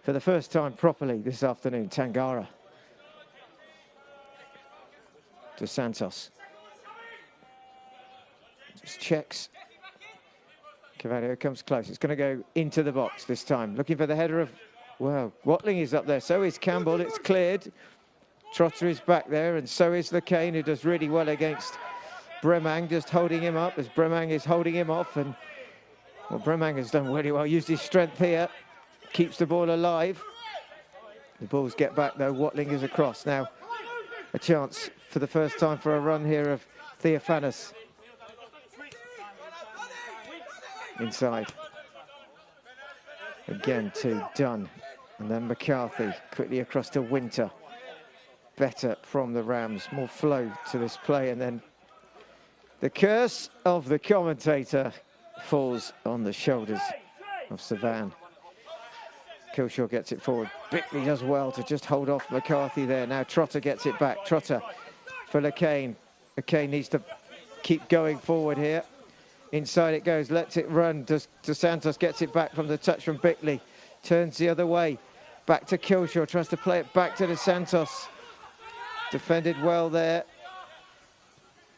for the first time properly this afternoon. Tangara. Dos Santos. Just checks. Cavalier comes close. It's going to go into the box this time. Looking for the header of, well, Watling is up there. So is Campbell. It's cleared. Trotter is back there, and so is Kane, who does really well against Bremang, just holding him up as Bremang is holding him off. And well, Bremang has done really well, used his strength here, keeps the ball alive. The Bulls get back though. Watling is across. Now a chance for the first time for a run here of Theophanos. Inside. Again to Dunn. And then McCarthy quickly across to Winter. Better from the Rams. More flow to this play. And then the curse of the commentator falls on the shoulders of Savan. Kilshaw gets it forward. Bickley does well to just hold off McCarthy there. Now Trotter gets it back. Trotter for Kane. Kane needs to keep going forward here. Inside it goes, lets it run. Dos Santos gets it back from the touch from Bickley. Turns the other way. Back to Kilshaw, tries to play it back to Dos Santos. Defended well there.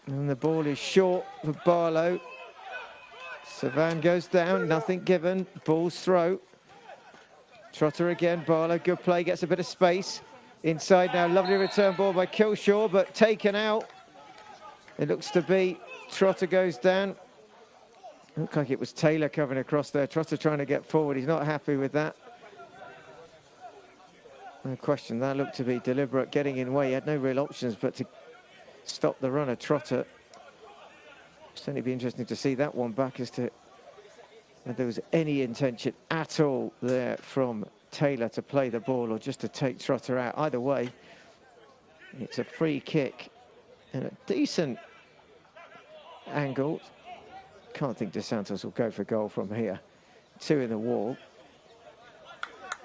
And the ball is short for Barlow. Savan goes down, nothing given. Ball's throw. Trotter again, Barlow, good play, gets a bit of space. Inside now, lovely return ball by Kilshaw, but taken out. It looks to be, Trotter goes down. Looked like it was Taylor covering across there. Trotter trying to get forward, he's not happy with that. No question, that looked to be deliberate, getting in way. He had no real options but to stop the runner, Trotter. Certainly be interesting to see that one back as to if there was any intention at all there from Taylor to play the ball or just to take Trotter out. Either way, it's a free kick and a decent angle. Can't think Dos Santos will go for goal from here. Two in the wall.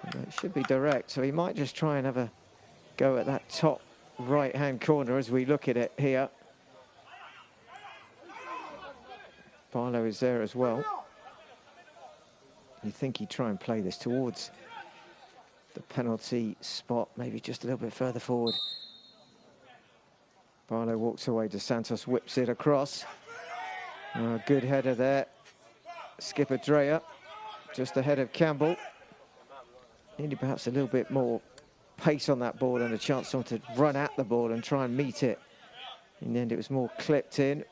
And it should be direct, so he might just try and have a go at that top right-hand corner as we look at it here. Barlow is there as well. You think he'd try and play this towards the penalty spot, maybe just a little bit further forward. Barlow walks away, Dos Santos whips it across. Good header there. Skipper Dreyer, just ahead of Campbell. Needed perhaps a little bit more pace on that ball and a chance someone to run at the ball and try and meet it. In the end, it was more clipped in.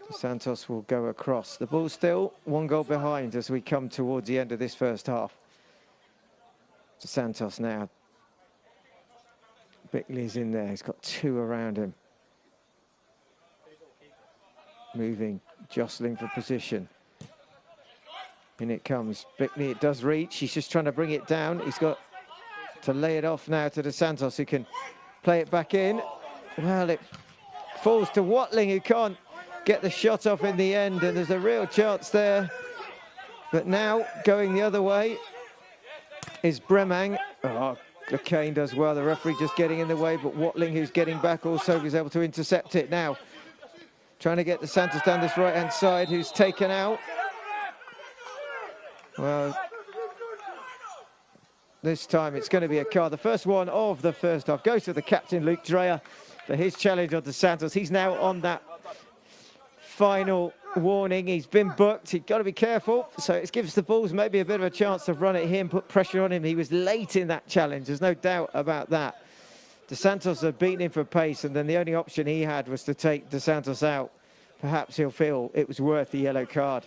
Dos Santos will go across. The ball still 1 goal behind as we come towards the end of this first half. Dos Santos now. Bickley's in there. He's got two around him. Moving, jostling for position. In it comes. Bickley, it does reach. He's just trying to bring it down. He's got to lay it off now to Dos Santos, who can play it back in. Well, it falls to Watling, who can't get the shot off in the end, and there's a real chance there. But now, going the other way, is Bremang. Oh, Kane does well. The referee just getting in the way, but Watling, who's getting back, also is able to intercept it now. Trying to get Dos Santos down this right-hand side, who's taken out. Well, this time it's going to be a card. The first one of the first half goes to the captain, Luke Dreyer, for his challenge on Dos Santos. He's now on that final warning. He's been booked. He's got to be careful. So it gives the Bulls maybe a bit of a chance to run at him, put pressure on him. He was late in that challenge. There's no doubt about that. Dos Santos had beaten him for pace, and then the only option he had was to take Dos Santos out. Perhaps he'll feel it was worth the yellow card.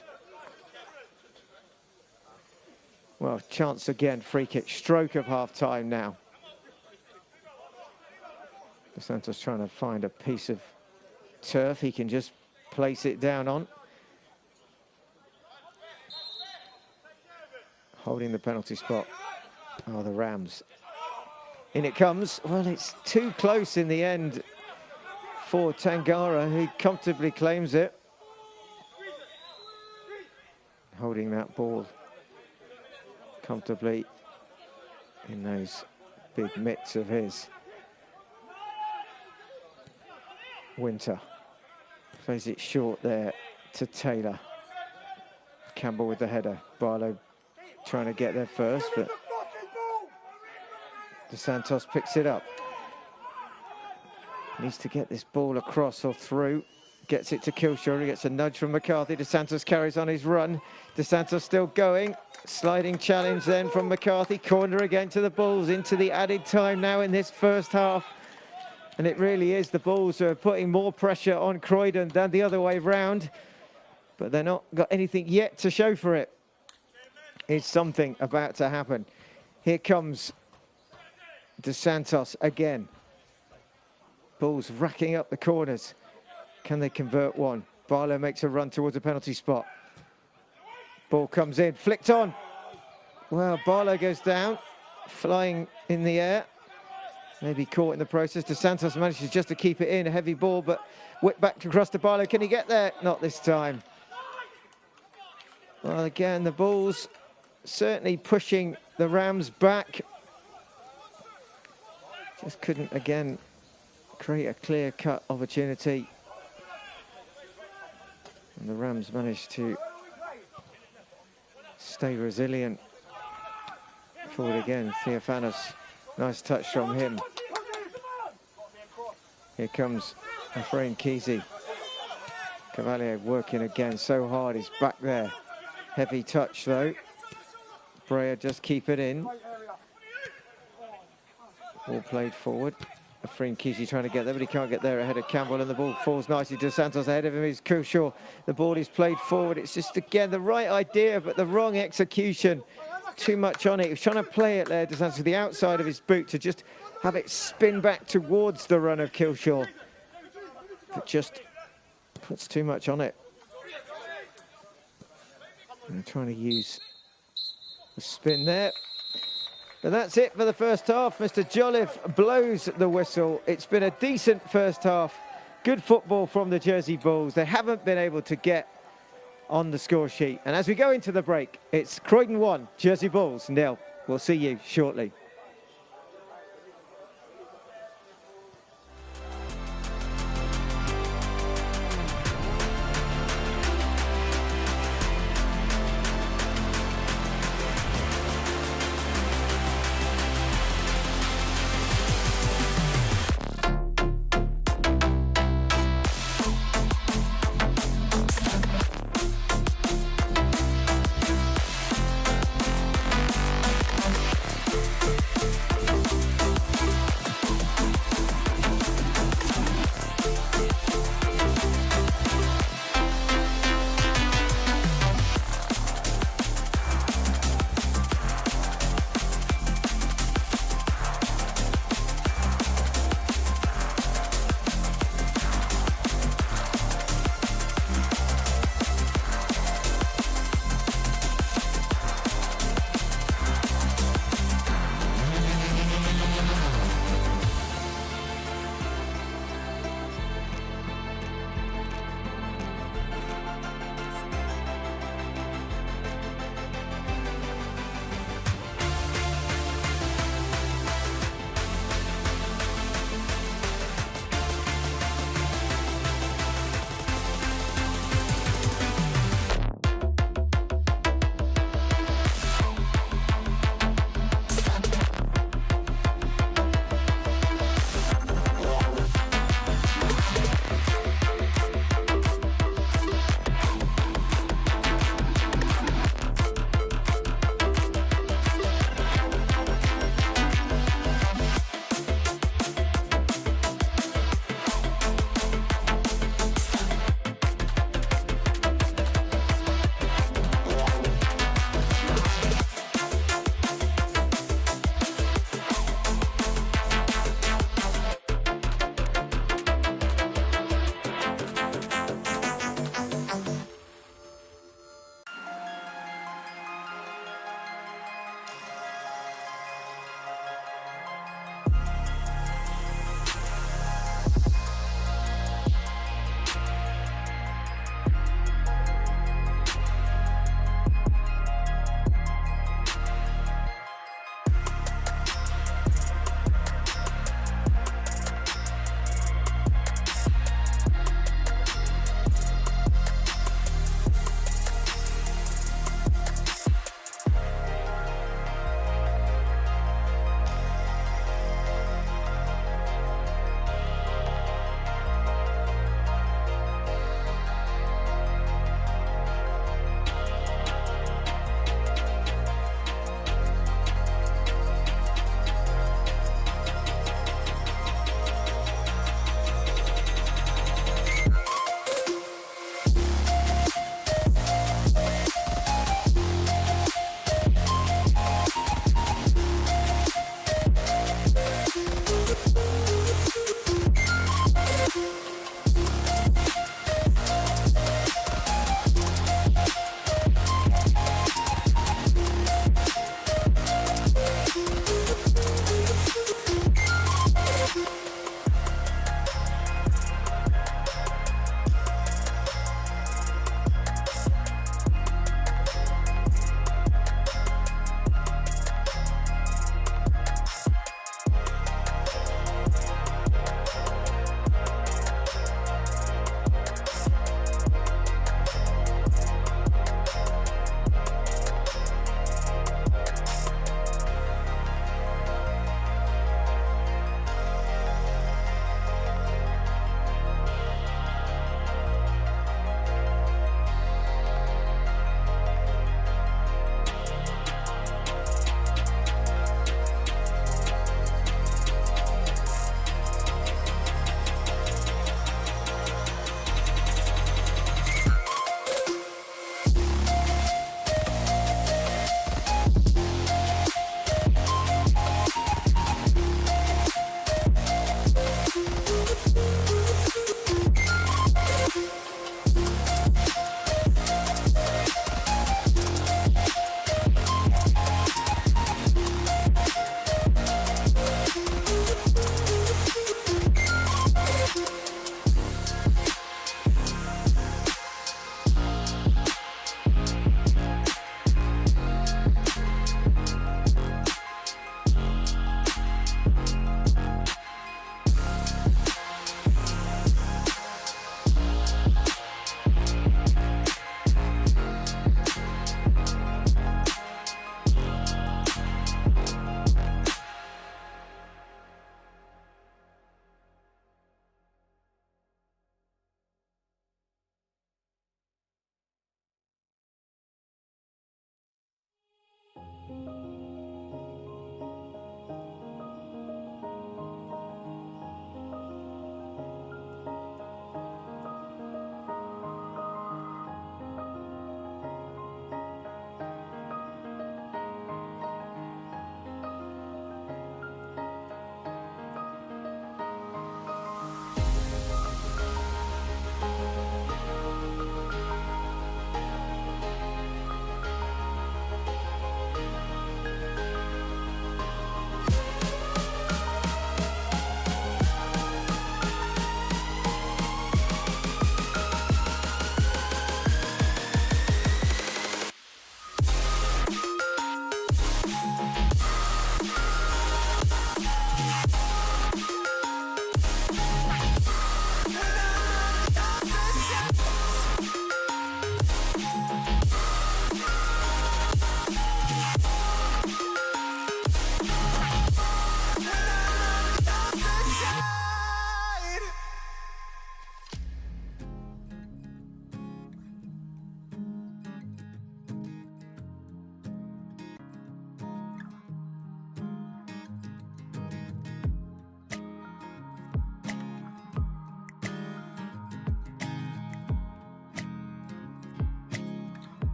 Well, chance again, free kick, stroke of half-time now. Dos Santos trying to find a piece of turf he can just place it down on. Holding the penalty spot. Oh, the Rams. In it comes. Well, it's too close in the end for Tangara, who comfortably claims it. Holding that ball comfortably in those big mitts of his. Winter plays it short there to Taylor. Campbell with the header. Barlow trying to get there first, but Dos Santos picks it up. Needs to get this ball across or through. Gets it to Killshaw. He gets a nudge from McCarthy. Dos Santos carries on his run. Dos Santos still going. Sliding challenge then from McCarthy. Corner again to the Bulls into the added time now in this first half. And it really is the Bulls who are putting more pressure on Croydon than the other way round. But they're not got anything yet to show for it. Is something about to happen. Here comes Dos Santos again. Bulls racking up the corners. Can they convert one? Barlow makes a run towards the penalty spot. Ball comes in, flicked on. Well, Barlow goes down, flying in the air. Maybe caught in the process. Dos Santos manages just to keep it in. A heavy ball, but whipped back across to Barlow. Can he get there? Not this time. Well, again, the Bulls certainly pushing the Rams back. Just couldn't, again, create a clear-cut opportunity. And the Rams managed to stay resilient. Forward again, Theophanos. Nice touch from him. Here comes Efrain Kesey. Cavalier working again so hard, he's back there. Heavy touch though. Breyer just keep it in. Ball played forward. Efrain Kesey trying to get there, but he can't get there ahead of Campbell, and the ball falls nicely. Dos Santos ahead of him is Killshaw. The ball is played forward. It's just, again, the right idea, but the wrong execution. Too much on it. He was trying to play it there, Dos Santos, to the outside of his boot to just have it spin back towards the run of Killshaw. But just puts too much on it. And trying to use the spin there. And that's it for the first half. Mr. Jolliffe blows the whistle. It's been a decent first half. Good football from the Jersey Bulls. They haven't been able to get on the score sheet. And as we go into the break, it's Croydon 1, Jersey Bulls 0. We'll see you shortly.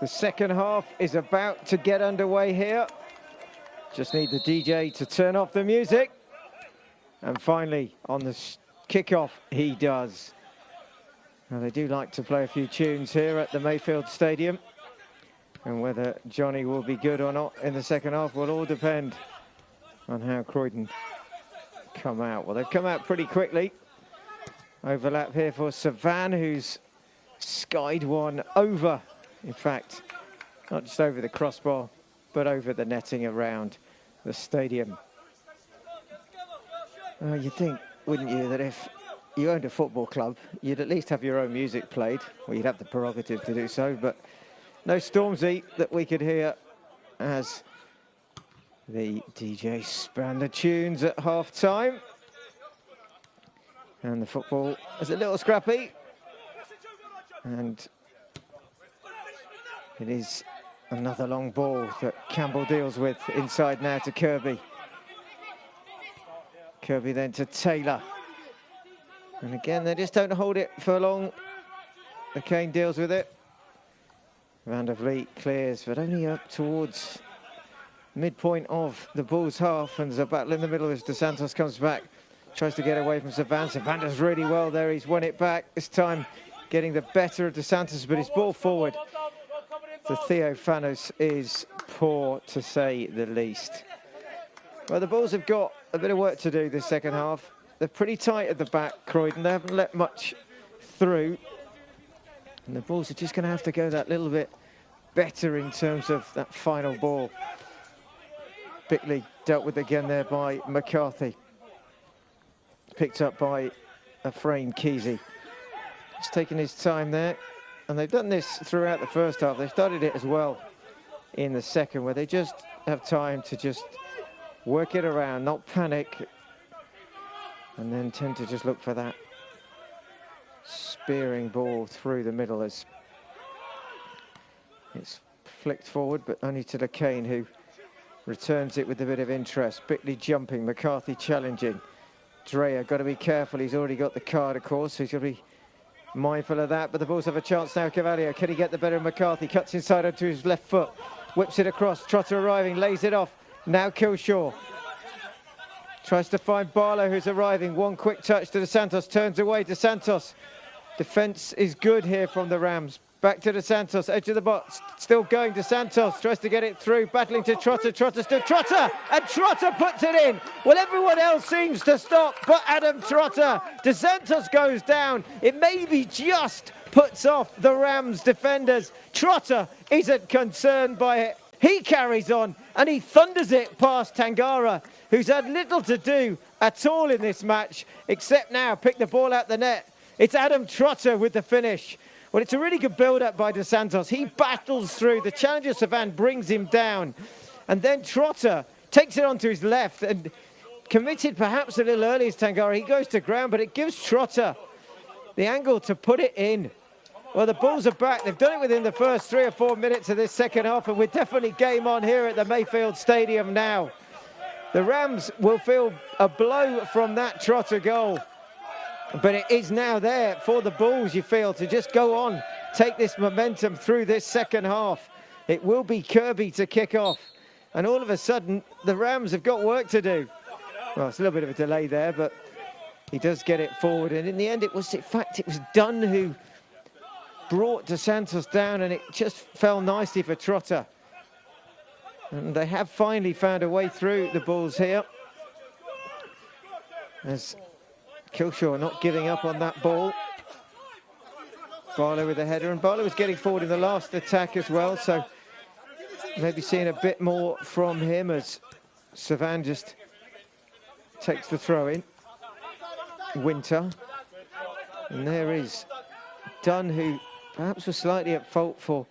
The second half is about to get underway here. Just need the DJ to turn off the music. And finally, on the kickoff, he does. Now, they do like to play a few tunes here at the Mayfield Stadium. And whether Johnny will be good or not in the second half will all depend on how Croydon come out. Well, they've come out pretty quickly. Overlap here for Savan, who's skied one over. In fact, not just over the crossbar, but over the netting around the stadium. You'd think, wouldn't you, that if you owned a football club, you'd at least have your own music played. Well, you'd have the prerogative to do so, but no Stormzy that we could hear as the DJ span the tunes at half-time. And the football is a little scrappy. And it is another long ball that Campbell deals with inside now to Kirby. Kirby then to Taylor. And again, they just don't hold it for long. The Kane deals with it. Van der Vliet clears, but only up towards midpoint of the Bulls' half. And there's a battle in the middle as De Santos comes back. Tries to get away from Savan. Savan does really well there. He's won it back. This time getting the better of De Santos, but his ball forward to Theophanos is poor, to say the least. Well, the Bulls have got a bit of work to do this second half. They're pretty tight at the back, Croydon. They haven't let much through. And the Bulls are just going to have to go that little bit better in terms of that final ball. Bickley dealt with again there by McCarthy. Picked up by Afrain Kesey. He's taken his time there. And they've done this throughout the first half. They've started it as well in the second, where they just have time to just work it around, not panic, and then tend to just look for that spearing ball through the middle as it's flicked forward, but only to the Kane, who returns it with a bit of interest. Bickley jumping, McCarthy challenging. Dreyer got to be careful. He's already got the card, of course, so he's got to be mindful of that, but the Bulls have a chance now. Cavalier, can he get the better of McCarthy? Cuts inside onto his left foot, whips it across. Trotter arriving, lays it off. Now Kilshaw tries to find Barlow, who's arriving. One quick touch to De Santos, turns away. De Santos, defence is good here from the Rams. Back to De Santos, edge of the box, still going. De Santos tries to get it through, battling to Trotter. Trotter still, Trotter, and Trotter puts it in. Well, everyone else seems to stop, but Adam Trotter. De Santos goes down. It maybe just puts off the Rams defenders. Trotter isn't concerned by it. He carries on, and he thunders it past Tangara, who's had little to do at all in this match, except now pick the ball out the net. It's Adam Trotter with the finish. Well, it's a really good build-up by De Santos. He battles through. The challenger Savan brings him down. And then Trotter takes it onto his left and committed perhaps a little early as Tangara. He goes to ground, but it gives Trotter the angle to put it in. Well, the Bulls are back. They've done it within the first 3 or 4 minutes of this second half, and we're definitely game on here at the Mayfield Stadium now. The Rams will feel a blow from that Trotter goal. But it is now there for the Bulls, you feel, to just go on, take this momentum through this second half. It will be Kirby to kick off. And all of a sudden, the Rams have got work to do. Well, it's a little bit of a delay there, but he does get it forward. And in the end, it was Dunn who brought De Santos down, and it just fell nicely for Trotter. And they have finally found a way through, the Bulls here. As Kilshaw not giving up on that ball. Barlow with the header, and Barlow was getting forward in the last attack as well, so maybe seeing a bit more from him as Savan just takes the throw in. Winter. And there is Dunn, who perhaps was slightly at fault for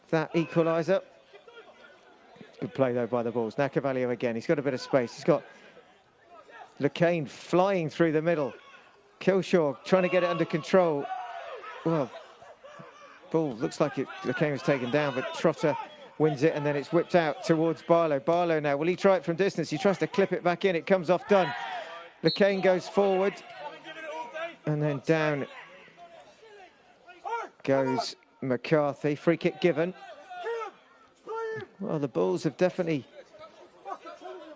that equaliser. Good play though by the Bulls. Now Carvalho again, he's got a bit of space. He's got Lacane flying through the middle. Kilshaw trying to get it under control. Well, ball looks like Lacane was taken down, but Trotter wins it and then it's whipped out towards Barlow. Barlow now, will he try it from distance? He tries to clip it back in, it comes off done. Lacane goes forward and then down goes McCarthy. Free kick given. Well, the Bulls have definitely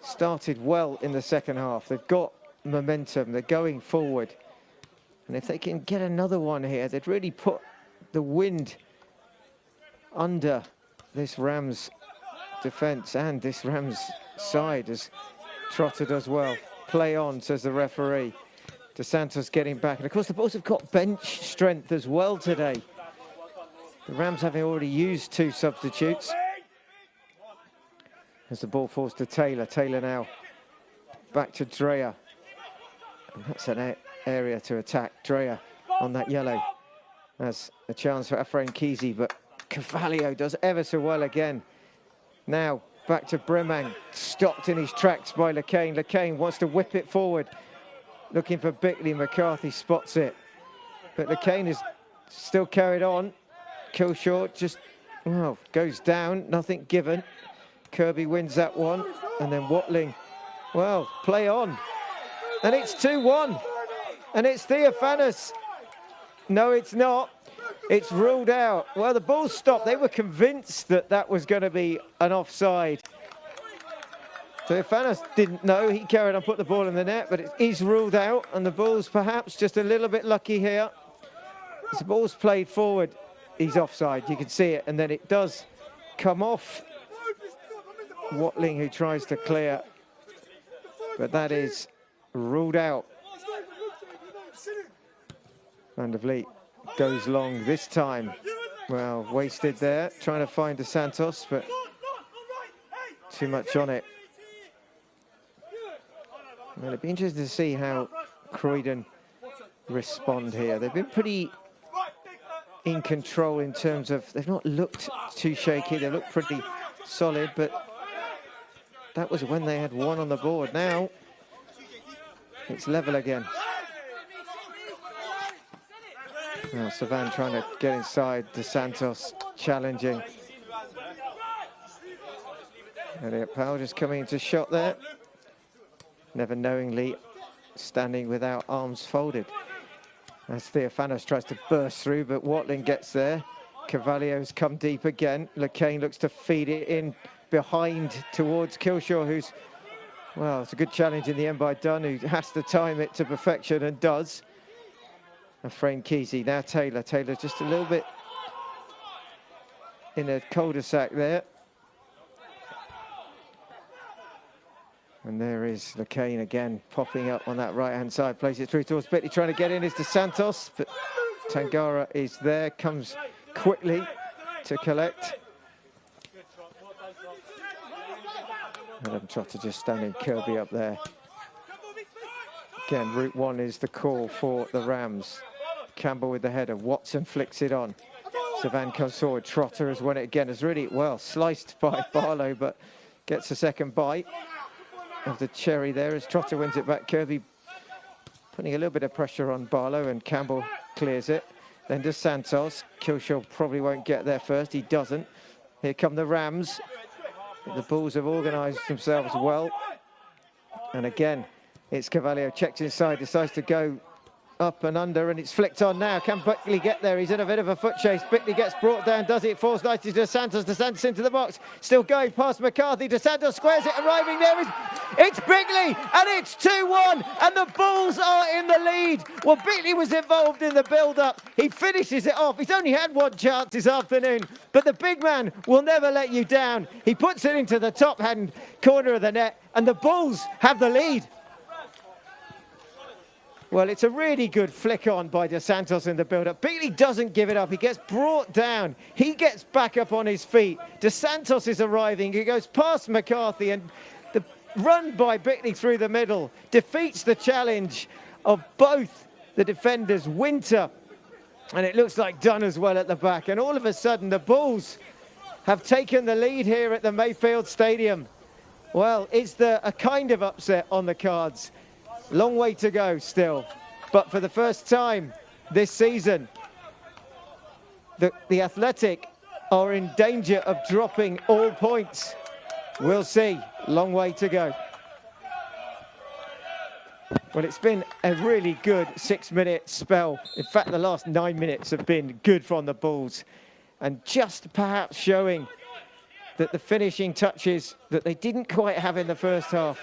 started well in the second half. They've got momentum, they're going forward. And if they can get another one here, they'd really put the wind under this Rams defence and this Rams side as Trotter does well. Play on, says the referee. Dos Santos getting back. And of course, the Bulls have got bench strength as well today. The Rams having already used 2 substitutes. As the ball falls to Taylor. Taylor now back to Dreyer. And that's an area to attack. Dreyer on that yellow. That's a chance for Afrain Kesey, but Carvalho does ever so well again. Now back to Brimang, stopped in his tracks by Lacane. Lacane wants to whip it forward, looking for Bickley. McCarthy spots it, but Lacane is still carried on. Kilshaw just, well, goes down, nothing given. Kirby wins that one, and then Watling, well, play on. And it's 2-1, and it's Theophanis. No, it's not. It's ruled out. Well, the Bulls stopped. They were convinced that that was going to be an offside. Theophanis didn't know. He carried on, put the ball in the net, but it is ruled out, and the Bulls perhaps just a little bit lucky here. As the ball's played forward, he's offside. You can see it, and then it does come off Watling, who tries to clear, but that is ruled out. Van der Vliet goes long this time. Well, wasted there, trying to find Dos Santos, but too much on it. Well, it'd be interesting to see how Croydon respond here. They've been pretty in control in terms of, they've not looked too shaky, they look pretty solid, but that was when they had 1 on the board. Now it's level again. Now Savan trying to get inside, Dos Santos challenging. Elliot Powell just coming into shot there. Never knowingly standing without arms folded. As Theophanis tries to burst through, but Watling gets there. Carvalho's come deep again. Lacane looks to feed it in behind towards Kilshaw, who's, well, it's a good challenge in the end by Dunn, who has to time it to perfection and does. And Frame Kesey, now Taylor. Taylor just a little bit in a cul-de-sac there. And there is Lacane again, popping up on that right-hand side, plays it through towards Bickley, trying to get in is Dos Santos, but Tangara is there, comes quickly to collect. Adam Trotter just standing Kirby up there. Again, route 1 is the call for the Rams. Campbell with the header, Watson flicks it on. Savan comes forward, Trotter has won it again, has really, well, sliced by Barlow, but gets a second bite of the cherry there as Trotter wins it back. Kirby putting a little bit of pressure on Barlow, and Campbell clears it. Then Dos Santos. Kilshaw probably won't get there first, he doesn't. Here come the Rams. But the Bulls have organised themselves well. And again, it's Carvalho, checks inside, decides to go up and under, and it's flicked on now. Can Bickley get there? He's in a bit of a foot chase. Bickley gets brought down, does it? Falls nicely to Dos Santos. Dos Santos into the box. Still going past McCarthy. Dos Santos squares it, arriving there. It's Bickley, and it's 2-1, and the Bulls are in the lead. Well, Bickley was involved in the build-up. He finishes it off. He's only had 1 chance this afternoon, but the big man will never let you down. He puts it into the top-hand corner of the net, and the Bulls have the lead. Well, it's a really good flick on by Dos Santos in the build-up. Bickley doesn't give it up. He gets brought down. He gets back up on his feet. Dos Santos is arriving. He goes past McCarthy, and the run by Bickley through the middle defeats the challenge of both the defenders, Winter And it looks like Dunn as well at the back. And all of a sudden, the Bulls have taken the lead here at the Mayfield Stadium. Well, is there a kind of upset on the cards? Long way to go still. But for the first time this season, the Athletic are in danger of dropping all points. We'll see. Long way to go. Well, it's been a really good 6-minute spell. In fact, the last 9 minutes have been good from the Bulls. And just perhaps showing that the finishing touches that they didn't quite have in the first half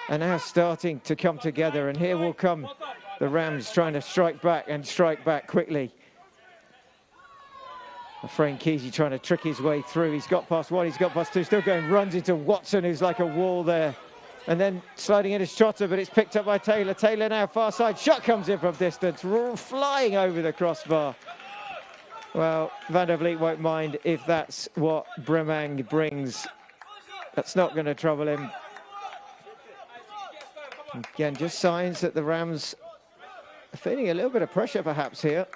are now starting to come together. And here will come the Rams trying to strike back and strike back quickly. Frank Kesey trying to trick his way through. He's got past one, he's got past two, still going, runs into Watson, who's like a wall there. And then sliding into Trotter, but it's picked up by Taylor. Taylor now far side, shot comes in from distance, flying over the crossbar. Well, Van der Vliet won't mind if that's what Bremang brings. That's not going to trouble him. Again, just signs that the Rams are feeling a little bit of pressure perhaps here.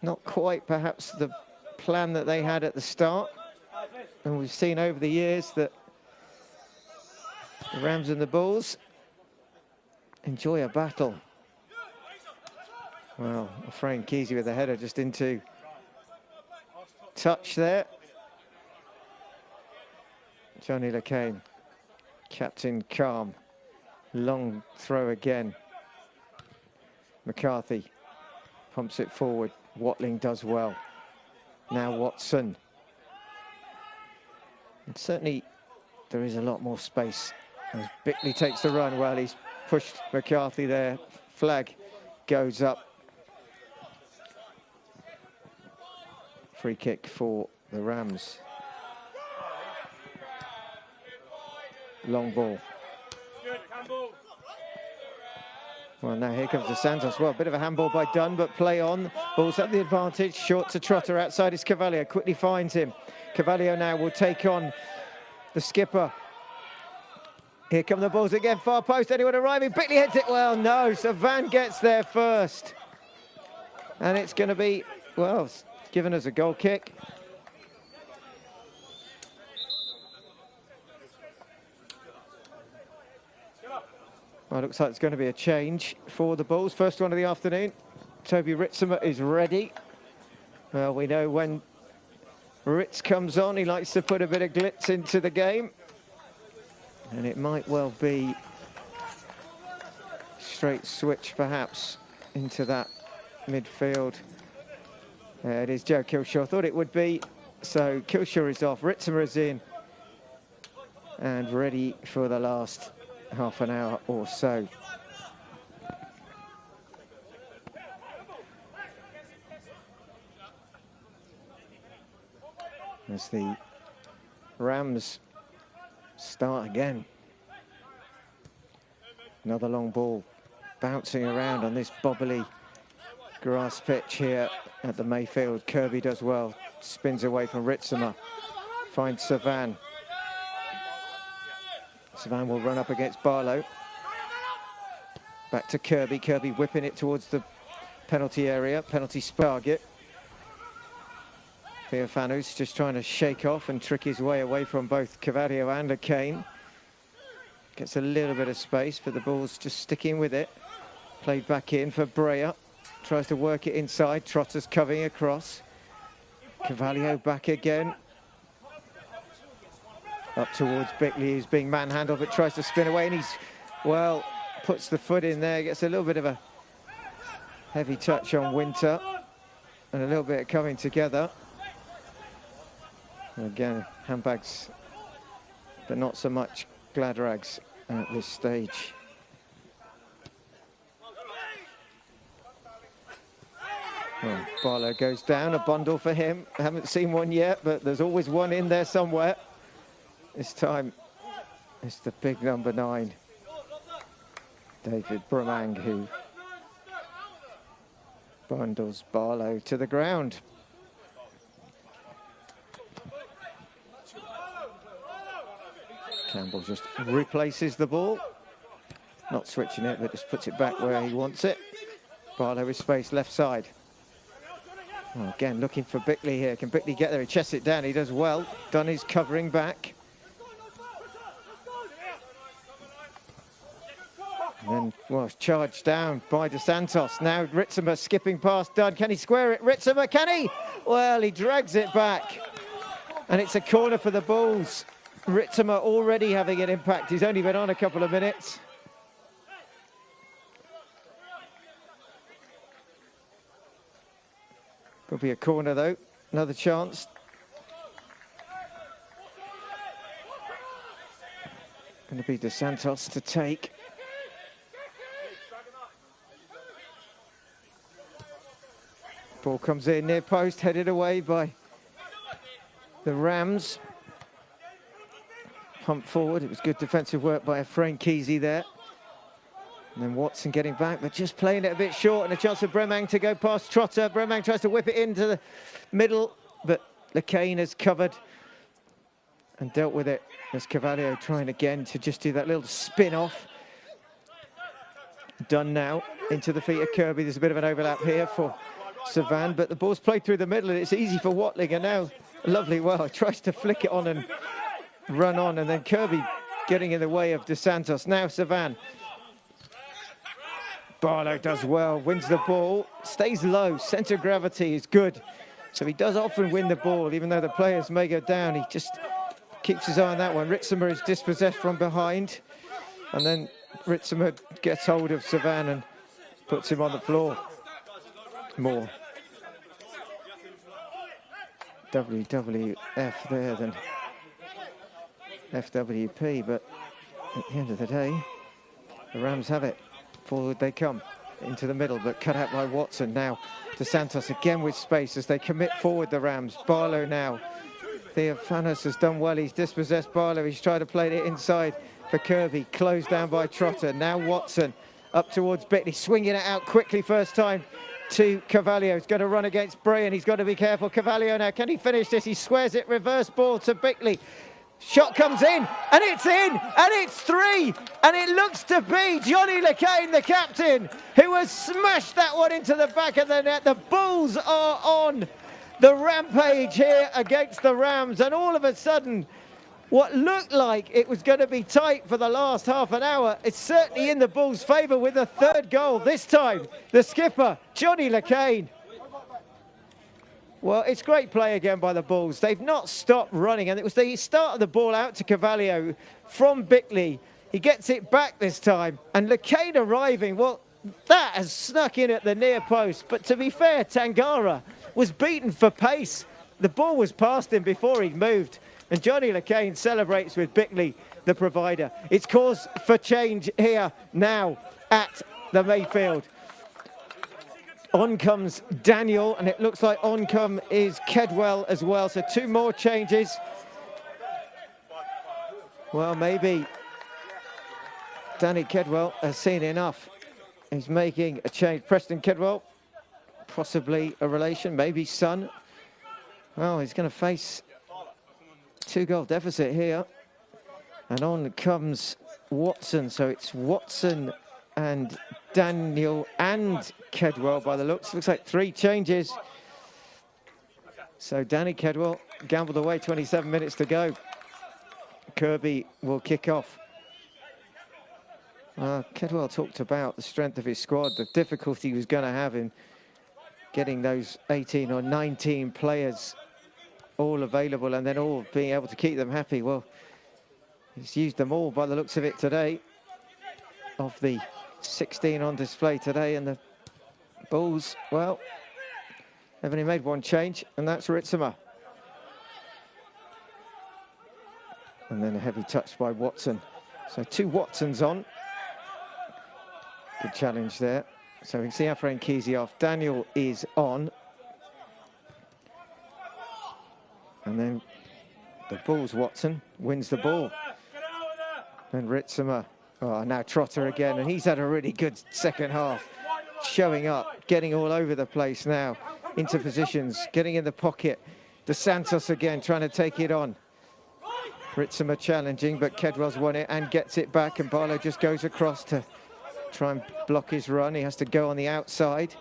Not quite perhaps the plan that they had at the start. And we've seen over the years that the Rams and the Bulls enjoy a battle. Well, Frank Kesey with the header just into touch there. Johnny LeCain, captain calm. Long throw again. McCarthy pumps it forward. Watling does well. Now Watson. And certainly there is a lot more space as Bickley takes the run. Well, he's pushed McCarthy there. Flag goes up. Free kick for the Rams. Long ball. Well, now here comes the Santos. Well, a bit of a handball by Dunn, but play on. Bulls have the advantage. Short to Trotter. Outside is Cavalier. Quickly finds him. Cavalier now will take on the skipper. Here come the Bulls again. Far post. Anyone arriving? Bickley hits it. Well, no. So Van gets there first. And it's going to be, well, given as a goal kick. Well, it looks like it's going to be a change for the Bulls. First one of the afternoon. Toby Ritzimer is ready. Well, we know when Ritz comes on, he likes to put a bit of glitz into the game. And it might well be straight switch, perhaps, into that midfield. It is Joe Kilshaw. Thought it would be. So Kilshaw is off. Ritzimer is in. And ready for the last half an hour or so. As the Rams start again. Another long ball bouncing around on this bobbly grass pitch here at the Mayfield. Kirby does well, spins away from Ritzimer, finds Savan. Savan will run up against Barlow. Back to Kirby. Kirby whipping it towards the penalty area, penalty target. Theophanous just trying to shake off and trick his way away from both Cavadio and LeCain. Gets a little bit of space, but the Bulls just sticking with it. Played back in for Brea. Tries to work it inside. Trotter's covering across. Cavadio back again. Up towards Bickley, who's being manhandled, but tries to spin away, and he's, well, puts the foot in there, gets a little bit of a heavy touch on Winter, and a little bit of coming together. And again, handbags, but not so much glad rags at this stage. Well, Barlow goes down, a bundle for him. I haven't seen one yet, but there's always one in there somewhere. This time, it's the big number 9, David Bremang, who bundles Barlow to the ground. Campbell just replaces the ball. Not switching it, but just puts it back where he wants it. Barlow with space, left side. Oh, again, looking for Bickley here. Can Bickley get there? He chests it down. He does well. Dunn is covering back. And then, well, charged down by Dos Santos. Now Ritzimer skipping past Dunn. Can he square it? Ritzimer, can he? Well, he drags it back. And it's a corner for the Bulls. Ritzimer already having an impact. He's only been on a couple of minutes. Could be a corner though. Another chance. Going to be Dos Santos to take. Ball comes in near post, headed away by the Rams. Pump forward. It was good defensive work by Efrain Kesey there. And then Watson getting back, but just playing it a bit short, and a chance for Bremang to go past Trotter. Bremang tries to whip it into the middle, but LeCain has covered and dealt with it. As Cavallio trying again to just do that little spin off. Done now into the feet of Kirby. There's a bit of an overlap here for Savan, but the ball's played through the middle, and it's easy for Watling. And now, lovely, well, tries to flick it on and run on, and then Kirby getting in the way of Dos Santos. Now Savan. Barlow does well, wins the ball, stays low, centre of gravity is good. So he does often win the ball, even though the players may go down. He just keeps his eye on that one. Ritzimer is dispossessed from behind. And then Ritzimer gets hold of Savan and puts him on the floor. More WWF there than FWP, but at the end of the day, the Rams have it. Forward they come into the middle, but cut out by Watson. Now Dos Santos again with space as they commit forward, the Rams. Barlow now. Theophanos has done well. He's dispossessed Barlow. He's tried to play it inside for Kirby. Closed down by Trotter. Now Watson up towards Bickley. Swinging it out quickly first time to Cavallio. He's going to run against Bray, and he's got to be careful. Cavallio now. Can he finish this? He squares it. Reverse ball to Bickley. Shot comes in, and it's in, and it's three, and it looks to be Johnny LeCain, the captain, who has smashed that one into the back of the net. The Bulls are on the rampage here against the Rams, and all of a sudden, what looked like it was going to be tight for the last half an hour, it's certainly in the Bulls' favour with a third goal. This time, the skipper, Johnny LeCain. Well, it's great play again by the Bulls. They've not stopped running, and it was the start of the ball out to Cavallio from Bickley. He gets it back this time, and LeCain arriving, well, that has snuck in at the near post. But to be fair, Tangara was beaten for pace. The ball was past him before he moved, and Johnny LeCain celebrates with Bickley, the provider. It's cause for change here now at the Mayfield. On comes Daniel, and it looks like on come is Kedwell as well. So two more changes. Well, maybe Danny Kedwell has seen enough. He's making a change. Preston Kedwell, possibly a relation, maybe son. Well, he's going to face 2-goal deficit here. And on comes Watson. So it's Watson and Daniel and Kedwell by the looks. Looks like three changes. So Danny Kedwell gambled away, 27 minutes to go. Kirby will kick off. Kedwell talked about the strength of his squad, the difficulty he was going to have in getting those 18 or 19 players all available and then all being able to keep them happy. Well, he's used them all by the looks of it today. Of the 16 on display today, and the Bulls, well, they've only made one change, and that's Ritzimer. And then a heavy touch by Watson. So two Watsons on. Good challenge there. So we can see Efrain Kesey off. Daniel is on. And then the Bulls, Watson wins the ball. And Ritzimer. Oh, now Trotter again, and he's had a really good second half. Showing up, getting all over the place now. Into positions, getting in the pocket. Dos Santos again, trying to take it on. Ritzimer challenging, but Kedwell's won it and gets it back, and Barlow just goes across to try and block his run. He has to go on the outside.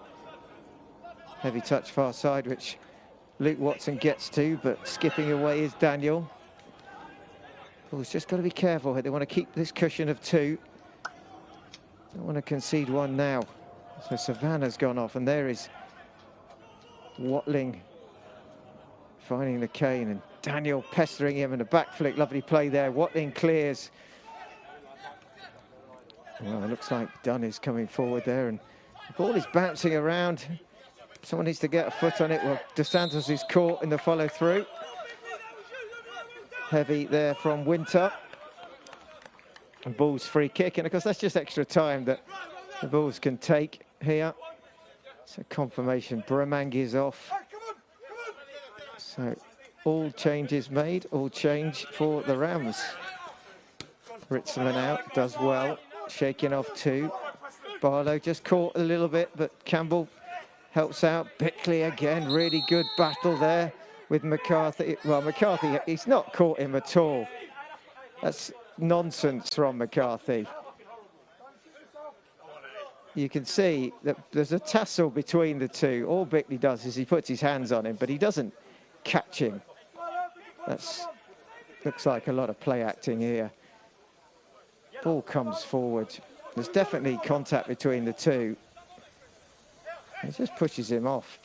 Heavy touch far side, which Luke Watson gets to, but skipping away is Daniel. Paul's just got to be careful here. They want to keep this cushion of 2. Don't want to concede 1 now. So Savannah's gone off, and there is Watling finding the cane, and Daniel pestering him, and a back flick. Lovely play there. Watling clears. Well, it looks like Dunn is coming forward there, and the ball is bouncing around. Someone needs to get a foot on it. Well, Dos Santos is caught in the follow-through. Heavy there from Winter. And Bulls free kick, and of course that's just extra time that the Bulls can take here. So confirmation, Bremang is off. So all changes made, all change for the Rams. Ritzelman out, does well, shaking off 2. Barlow just caught a little bit, but Campbell helps out. Bickley again, really good battle there with McCarthy. Well, McCarthy, he's not caught him at all. That's nonsense from McCarthy. You can see that there's a tussle between the two. All Bickley does is he puts his hands on him, but he doesn't catch him. That's looks like a lot of play acting here. Ball comes forward. There's definitely contact between the two. He just pushes him off.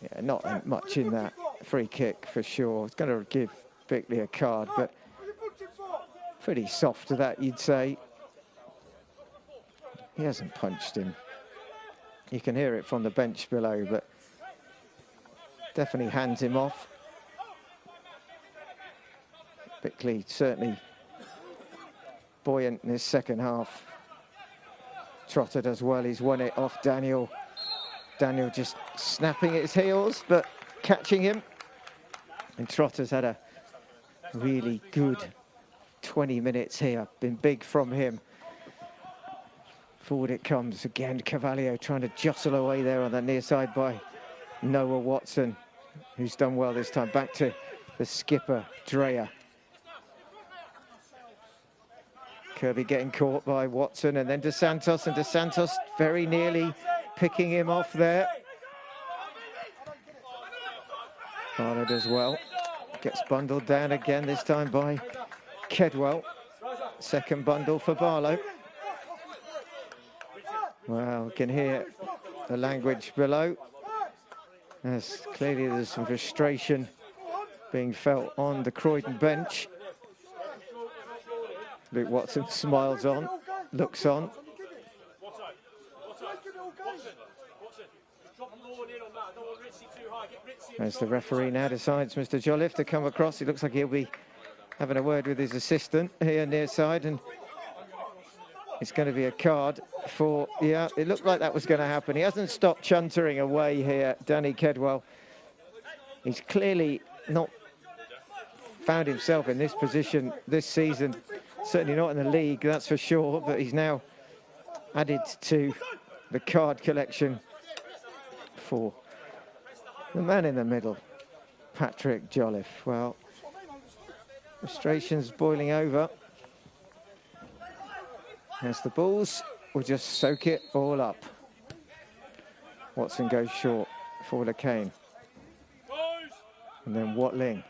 Yeah, not much in that free kick for sure. It's going to give Bickley a card, but pretty soft to that, you'd say. He hasn't punched him. You can hear it from the bench below, but definitely hands him off. Bickley certainly buoyant in his second half. Trotter does well, he's won it off Daniel. Daniel just snapping at his heels, but catching him. And Trotter's had a really good 20 minutes here, been big from him. Forward it comes again, Cavallio trying to jostle away there on the near side by Noah Watson, who's done well this time. Back to the skipper, Dreyer. Kirby getting caught by Watson, and then Dos Santos, and Dos Santos very nearly picking him off there. Barlow does well. Gets bundled down again, this time by Kedwell. Second bundle for Barlow. Well, we can hear the language below. As clearly there's some frustration being felt on the Croydon bench. Luke Watson smiles on, looks on. As the referee now decides Mr. Jolliffe to come across. It looks like he'll be having a word with his assistant here near side, and it's going to be a card for, yeah, it looked like that was going to happen. He hasn't stopped chuntering away here, Danny Kedwell. He's clearly not found himself in this position this season, certainly not in the league, that's for sure, but he's now added to the card collection for the man in the middle, Patrick Jolliffe. Well, frustration's boiling over. As the Bulls will just soak it all up. Watson goes short for LeCain. And then Watling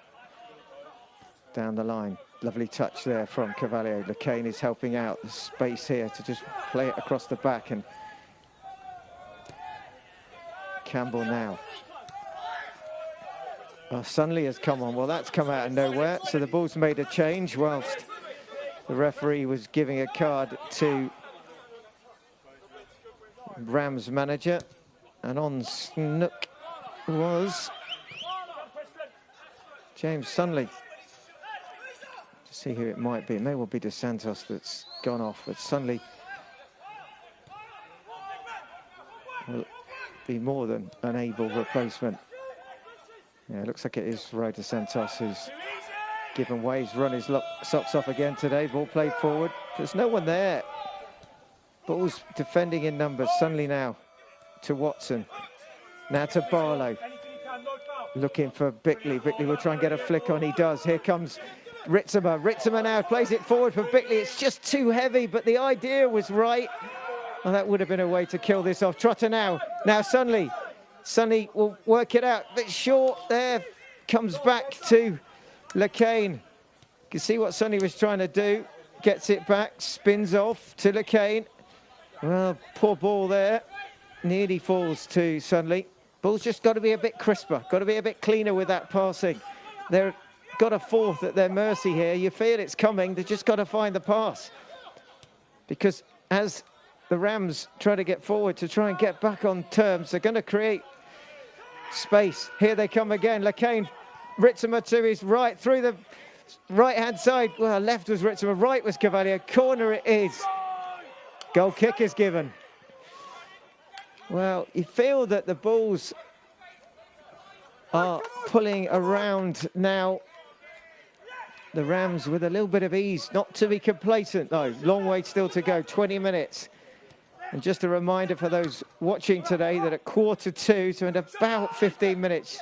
down the line. Lovely touch there from Cavallio. LeCain is helping out. There's space here to just play it across the back, and Campbell now. Well, Sunley has come on. Well, that's come out of nowhere. So the Bulls made a change whilst the referee was giving a card to Rams manager. And on Snook was James Sunley. To see who it might be. It may well be Dos Santos that's gone off, but Sunley will be more than an able replacement. Yeah, it looks like it is Roy Dos Santos who's given way. He's run his socks off again today. Ball played forward. There's no one there. Ball's defending in numbers. Sunley now to Watson. Now to Barlow. Looking for Bickley. Bickley will try and get a flick on. He does. Here comes Ritzema now plays it forward for Bickley. It's just too heavy, but the idea was right. Well, that would have been a way to kill this off. Trotter now. Now Sunley. Sunley will work it out. A bit short there. Comes back to LeCain. You can see what Sunley was trying to do. Gets it back. Spins off to LeCain. Well, poor ball there. Nearly falls to Sunley. Ball's just got to be a bit crisper. Got to be a bit cleaner with that passing. They've got a fourth at their mercy here. You feel it's coming. They've just got to find the pass. Because as the Rams try to get forward to try and get back on terms, they're going to create space. Here they come again. LeCain, Ritzema to his right, through the right-hand side. Well, left was Ritzema, right was Cavalier. Corner it is. Goal kick is given. Well, you feel that the Bulls are pulling around now. The Rams with a little bit of ease, not to be complacent though. Long way still to go, 20 minutes. And just a reminder for those watching today that at 1:45, so in about 15 minutes,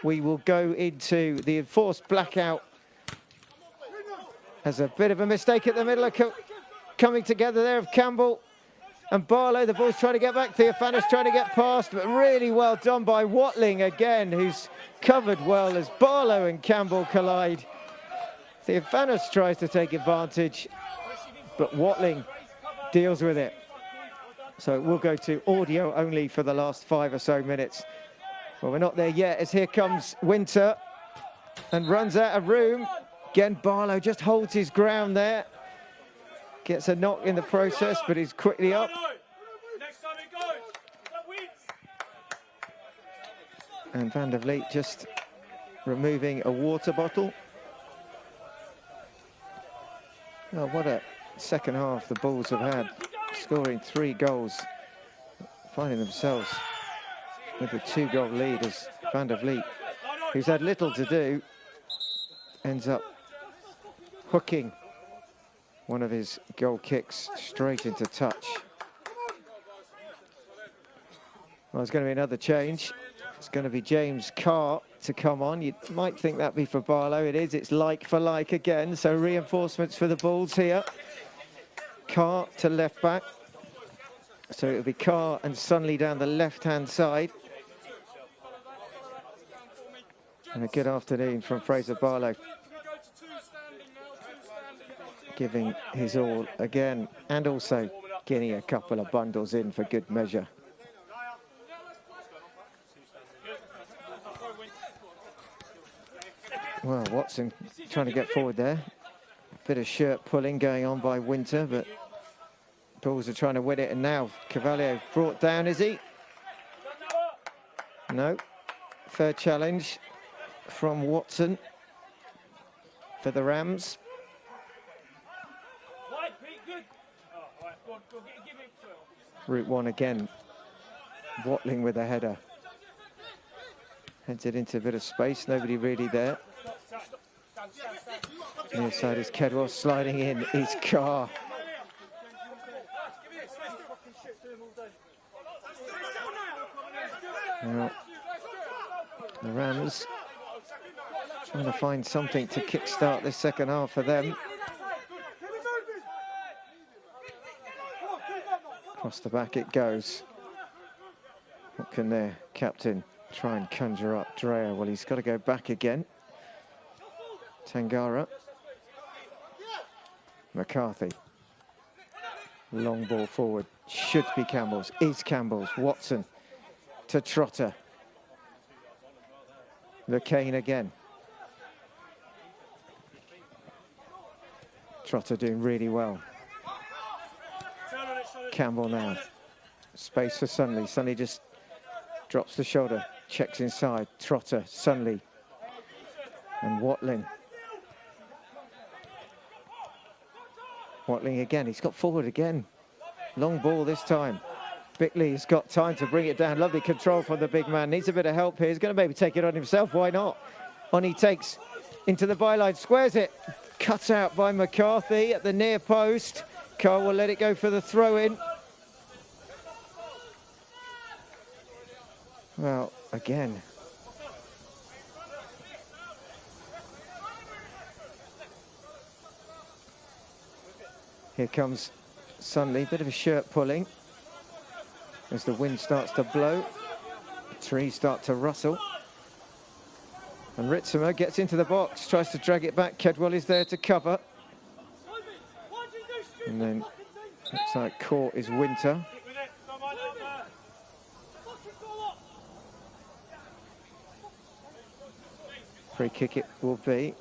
we will go into the enforced blackout. There's a bit of a mistake at the middle of coming together there of Campbell and Barlow. The ball's trying to get back. Theophanis trying to get past, but really well done by Watling again, who's covered well as Barlow and Campbell collide. Theophanis tries to take advantage, but Watling deals with it. So we'll go to audio only for the last 5 or so minutes. Well, we're not there yet, as here comes Winter and runs out of room. Again, Barlow just holds his ground there. Gets a knock in the process, but he's quickly up. And Van der Vliet just removing a water bottle. Oh, what a second half the Bulls have had, scoring 3 goals, finding themselves with a 2-goal lead as Van der Vliet, who's had little to do, ends up hooking one of his goal kicks straight into touch. Well, there's going to be another change. It's going to be James Carr to come on. You might think that'd be for Barlow. It is. It's like for like again. So reinforcements for the Bulls here. Carr to left back. So it'll be Carr and Sunley down the left-hand side. And a good afternoon from Fraser Barlow, giving his all again, and also getting a couple of bundles in for good measure. Well, Watson trying to get forward there. Bit of shirt pulling going on by Winter, but Bulls are trying to win it, and now Cavalier brought down, is he? No. Fair challenge from Watson for the Rams. Route 1 again. Watling with a header. Heads it into a bit of space, nobody really there. Near side is Kedwell, sliding in is Carr. Well, the Rams trying to find something to kickstart this second half for them. Across the back it goes. What can their captain try and conjure up? Dreyer, well, he's got to go back again. Tangara. McCarthy. Long ball forward. Should be Campbell's. Is Campbell's. Watson to Trotter. LeCain again. Trotter doing really well. Campbell now. Space for Sunley. Sunley just drops the shoulder. Checks inside. Trotter. Sunley. And Watling. Watling again. He's got forward again. Long ball this time. Bickley's got time to bring it down. Lovely control from the big man. Needs a bit of help here. He's going to maybe take it on himself. Why not? On he takes into the byline. Squares it. Cut out by McCarthy at the near post. Carr will let it go for the throw-in. Well, again. Here comes Sunley, bit of a shirt pulling as the wind starts to blow. The trees start to rustle. And Ritzimer gets into the box, tries to drag it back. Kedwell is there to cover. And then looks like caught is Winter. Free kick it will be.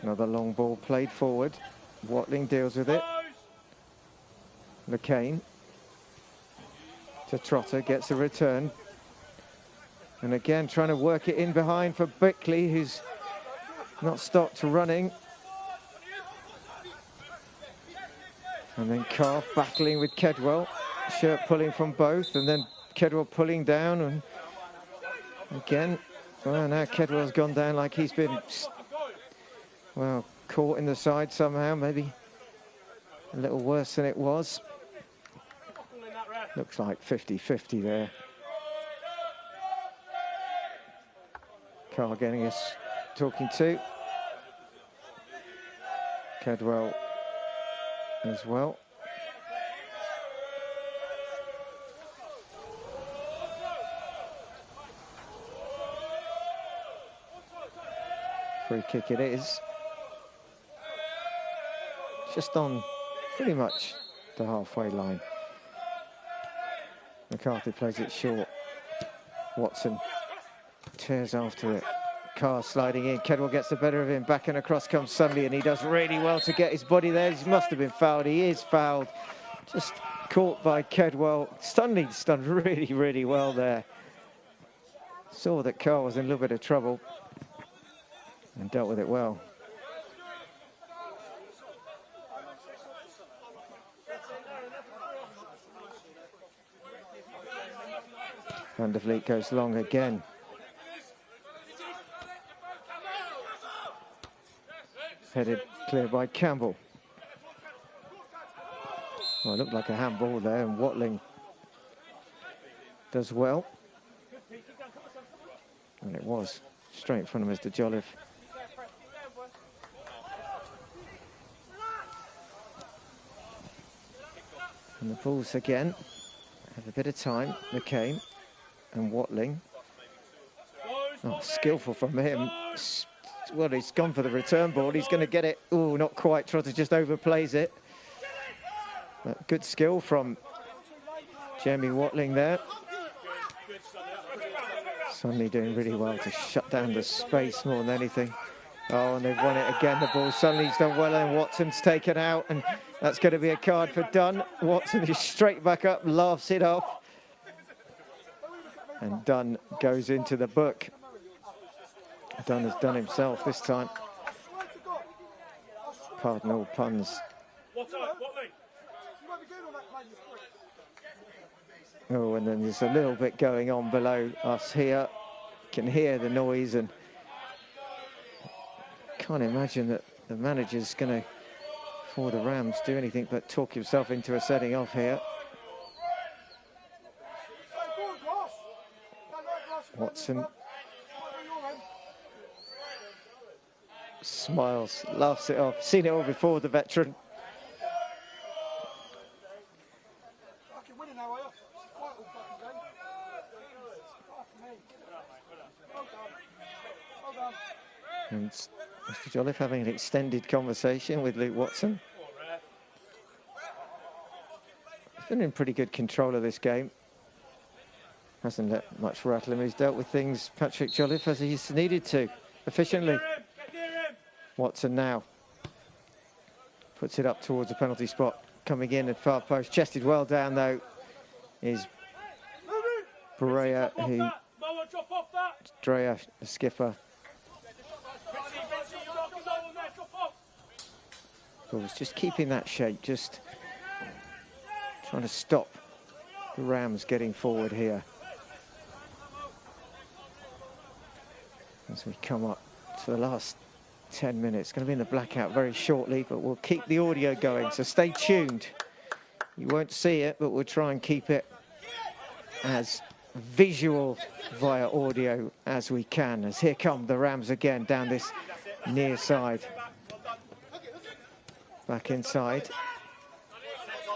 Another long ball played forward. Watling deals with it. McCain to Trotter, gets a return. And again, trying to work it in behind for Bickley, who's not stopped running. And then Carr battling with Kedwell. Shirt pulling from both, and then Kedwell pulling down. And again, well, now Kedwell's gone down like he's been, well, caught in the side somehow, maybe a little worse than it was. Looks like 50-50 there. Carr getting us talking to. Kedwell as well. Free kick it is. Just on pretty much the halfway line. McCarthy plays it short. Watson tears after it. Carr sliding in. Kedwell gets the better of him. Back and across comes Sunley, and he does really well to get his body there. He must have been fouled. He is fouled. Just caught by Kedwell. Sunley's done really, really well there. Saw that Carr was in a little bit of trouble and dealt with it well. Van der Vliet goes long again. Headed clear by Campbell. Well, it looked like a handball there, and Watling does well. And it was straight in front of Mr. Jolliffe. And the Bulls again have a bit of time. McCain and Watling. Oh, skillful from him. Well, he's gone for the return ball. He's going to get it. Oh, not quite. Trotter just overplays it. But good skill from Jamie Watling there. Sunley doing really well to shut down the space more than anything. Oh, and they've won it again, the ball. Sunley's done well, and Watson's taken out, and that's going to be a card for Dunn. Watson is straight back up, laughs it off. And Dunn goes into the book. Dunn has done himself this time. Pardon all puns. Oh, and then there's a little bit going on below us here. Can hear the noise, and can't imagine that the manager's going to, for the Rams, do anything but talk himself into a setting off here. Watson smiles, laughs it off. Seen it all before, the veteran. And Mr. Jolliffe having an extended conversation with Luke Watson. He's been in pretty good control of this game. Hasn't let much rattle him. He's dealt with things, Patrick Jolliffe, as he's needed to, efficiently. Watson now puts it up towards the penalty spot. Coming in at far post, chested well down though, is Brea, Dreyer, the skipper. But was just keeping that shape, just trying to stop the Rams getting forward here. As we come up to the last 10 minutes, going to be in the blackout very shortly, but we'll keep the audio going, so stay tuned. You won't see it, but we'll try and keep it as visual via audio as we can, as here come the Rams again down this near side. Back inside.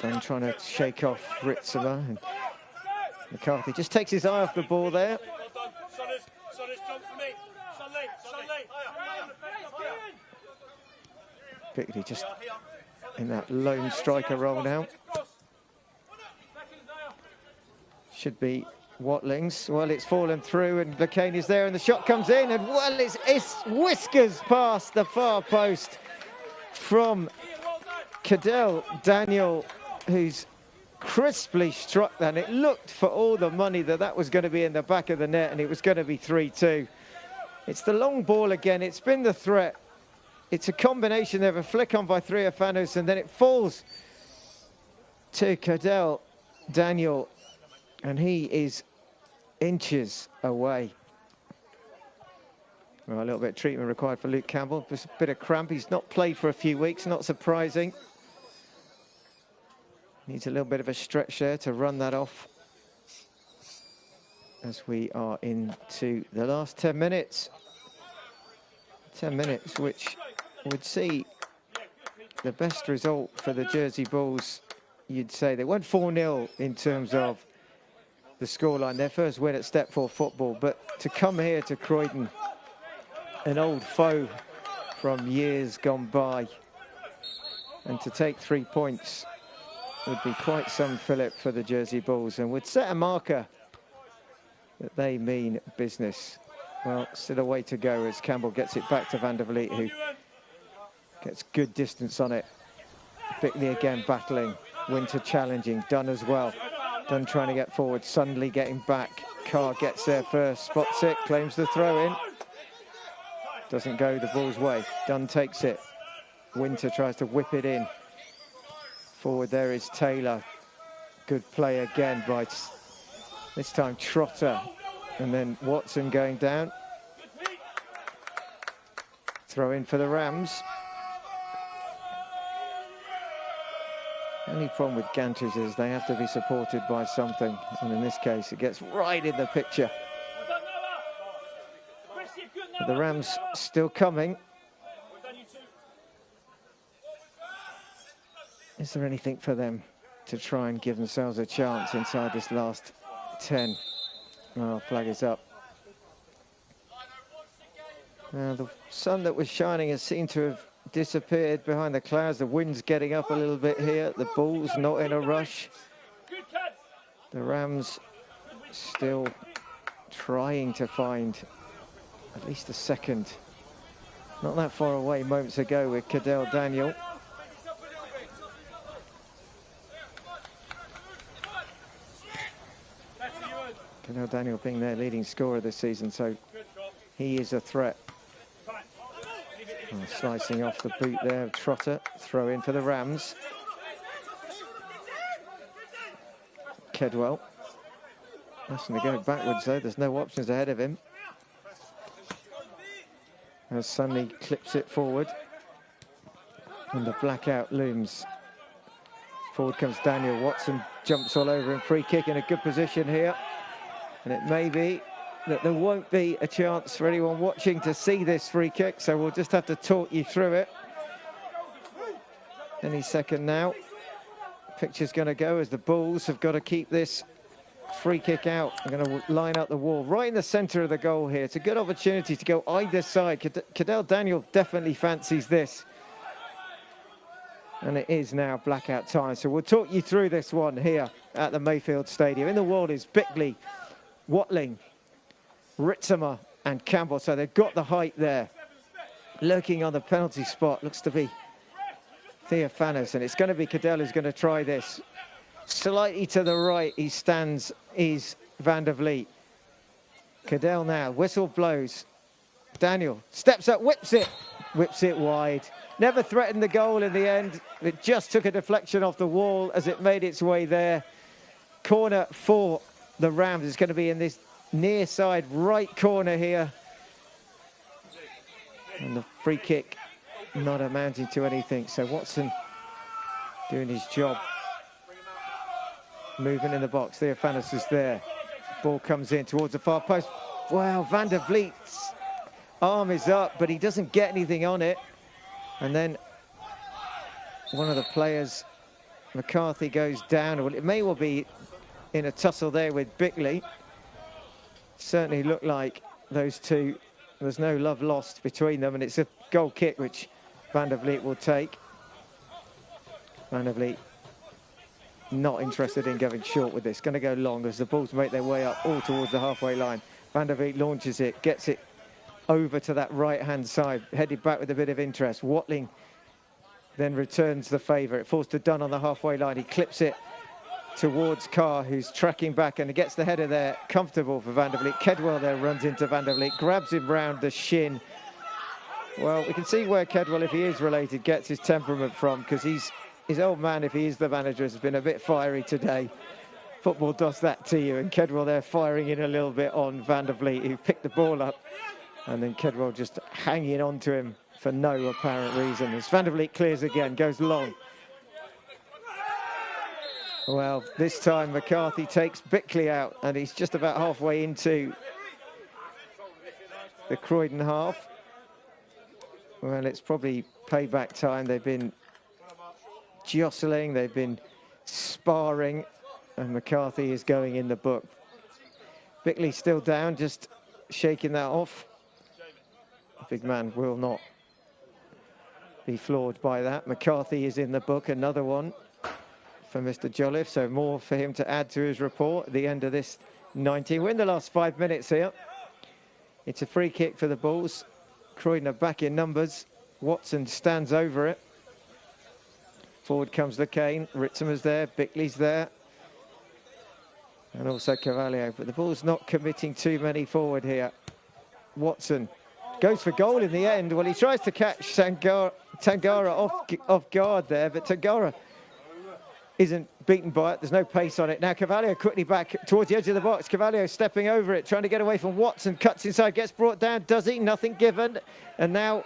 Dunn trying to shake off Ritzema. And McCarthy just takes his eye off the ball there. Bickley just in that lone striker role now. Should be Watlings. Well, it's fallen through and McCain is there and the shot comes in and well, it's whiskers past the far post from Cadell Daniel, who's crisply struck that. And it looked for all the money that was going to be in the back of the net and it was going to be 3-2. It's the long ball again. It's been the threat. It's a combination of a flick on by Triafanos and then it falls to Cadell Daniel and he is inches away. Well, a little bit of treatment required for Luke Campbell. Just a bit of cramp. He's not played for a few weeks, not surprising. Needs a little bit of a stretch there to run that off as we are into the last 10 minutes. 10 minutes, which would see the best result for the Jersey Bulls, you'd say. They went 4-0 in terms of the scoreline, their first win at Step 4 football. But to come here to Croydon, an old foe from years gone by, and to take 3 points would be quite some fillip for the Jersey Bulls and would set a marker that they mean business. Well, still a way to go as Campbell gets it back to Van der Vliet, who gets good distance on it. Bickley again battling, Winter challenging, Dunn as well. Dunn trying to get forward, suddenly getting back. Carr gets there first, spots it, claims the throw in. Doesn't go the Bulls' way. Dunn takes it. Winter tries to whip it in. Forward there is Taylor. Good play again by this time Trotter. And then Watson going down. Throw in for the Rams. Only problem with Gantries is they have to be supported by something. And in this case, it gets right in the picture. But the Rams still coming. Is there anything for them to try and give themselves a chance inside this last 10? Oh, flag is up. Now, the sun that was shining has seemed to have disappeared behind the clouds. The wind's getting up a little bit here. The Bulls not in a rush. The Rams still trying to find at least a second. Not that far away moments ago with Cadell Daniel. Cadell Daniel being their leading scorer this season, so he is a threat. Oh, slicing off the boot there of Trotter. Throw in for the Rams. Kedwell. That's going to go backwards though. There's no options ahead of him. As Sunny clips it forward. And the blackout looms. Forward comes Daniel. Watson jumps all over him. Free kick in a good position here. And it may be that there won't be a chance for anyone watching to see this free kick, so we'll just have to talk you through it. Any second now. Picture's going to go as the Bulls have got to keep this free kick out. I'm going to line up the wall right in the centre of the goal here. It's a good opportunity to go either side. Cadell Daniel definitely fancies this. And it is now blackout time. So we'll talk you through this one here at the Mayfield Stadium. In the wall is Bickley, Watling, Ritzema and Campbell. So they've got the height there. Lurking on the penalty spot looks to be Theophanos, and it's going to be Cadell who's going to try this. Slightly to the right he stands is Van der Vliet. Cadell now, whistle blows. Daniel steps up, whips it wide. Never threatened the goal in the end. It just took a deflection off the wall as it made its way there. Corner for the Rams is going to be in this near side right corner here. And the free kick not amounting to anything. So Watson doing his job. Moving in the box. Theophanos is there. Ball comes in towards the far post. Wow, Van der Vliet's arm is up, but he doesn't get anything on it. And then one of the players, McCarthy, goes down. Well, it may well be in a tussle there with Bickley. Certainly looked like those two, there's no love lost between them, and it's a goal kick which Van der Vliet will take. Van der Vliet not interested in going short with this, going to go long as the balls make their way up all towards the halfway line. Van der Vliet launches it, gets it over to that right-hand side, headed back with a bit of interest. Watling then returns the favour. It falls to Dunn on the halfway line. He clips it towards Carr, who's tracking back, and he gets the header there, comfortable for Van der Vliet. Kedwell there runs into Van der Vliet, grabs him round the shin. Well, we can see where Kedwell, if he is related, gets his temperament from, because his old man, if he is the manager, has been a bit fiery today. Football does that to you, and Kedwell there firing in a little bit on Van der Vliet, who picked the ball up, and then Kedwell just hanging on to him for no apparent reason. As Van der Vliet clears again, goes long. Well, this time McCarthy takes Bickley out, and he's just about halfway into the Croydon half. Well, it's probably payback time. They've been jostling, they've been sparring, and McCarthy is going in the book. Bickley still down, just shaking that off. Big man will not be floored by that. McCarthy is in the book, another one for Mr. Jolliffe, so more for him to add to his report at the end of this 90. We're in the last 5 minutes here. It's a free kick for the Bulls. Croydon are back in numbers. Watson stands over it. Forward comes LeCain. Ritzimer's there, Bickley's there, and also Cavalier, but the ball's not committing too many forward here. Watson goes for goal in the end. Well, he tries to catch Tangara off guard there, but Tangara isn't beaten by it. There's no pace on it. Now Cavalier quickly back towards the edge of the box. Cavalier stepping over it, trying to get away from Watson. Cuts inside, gets brought down. Does he? Nothing given. And now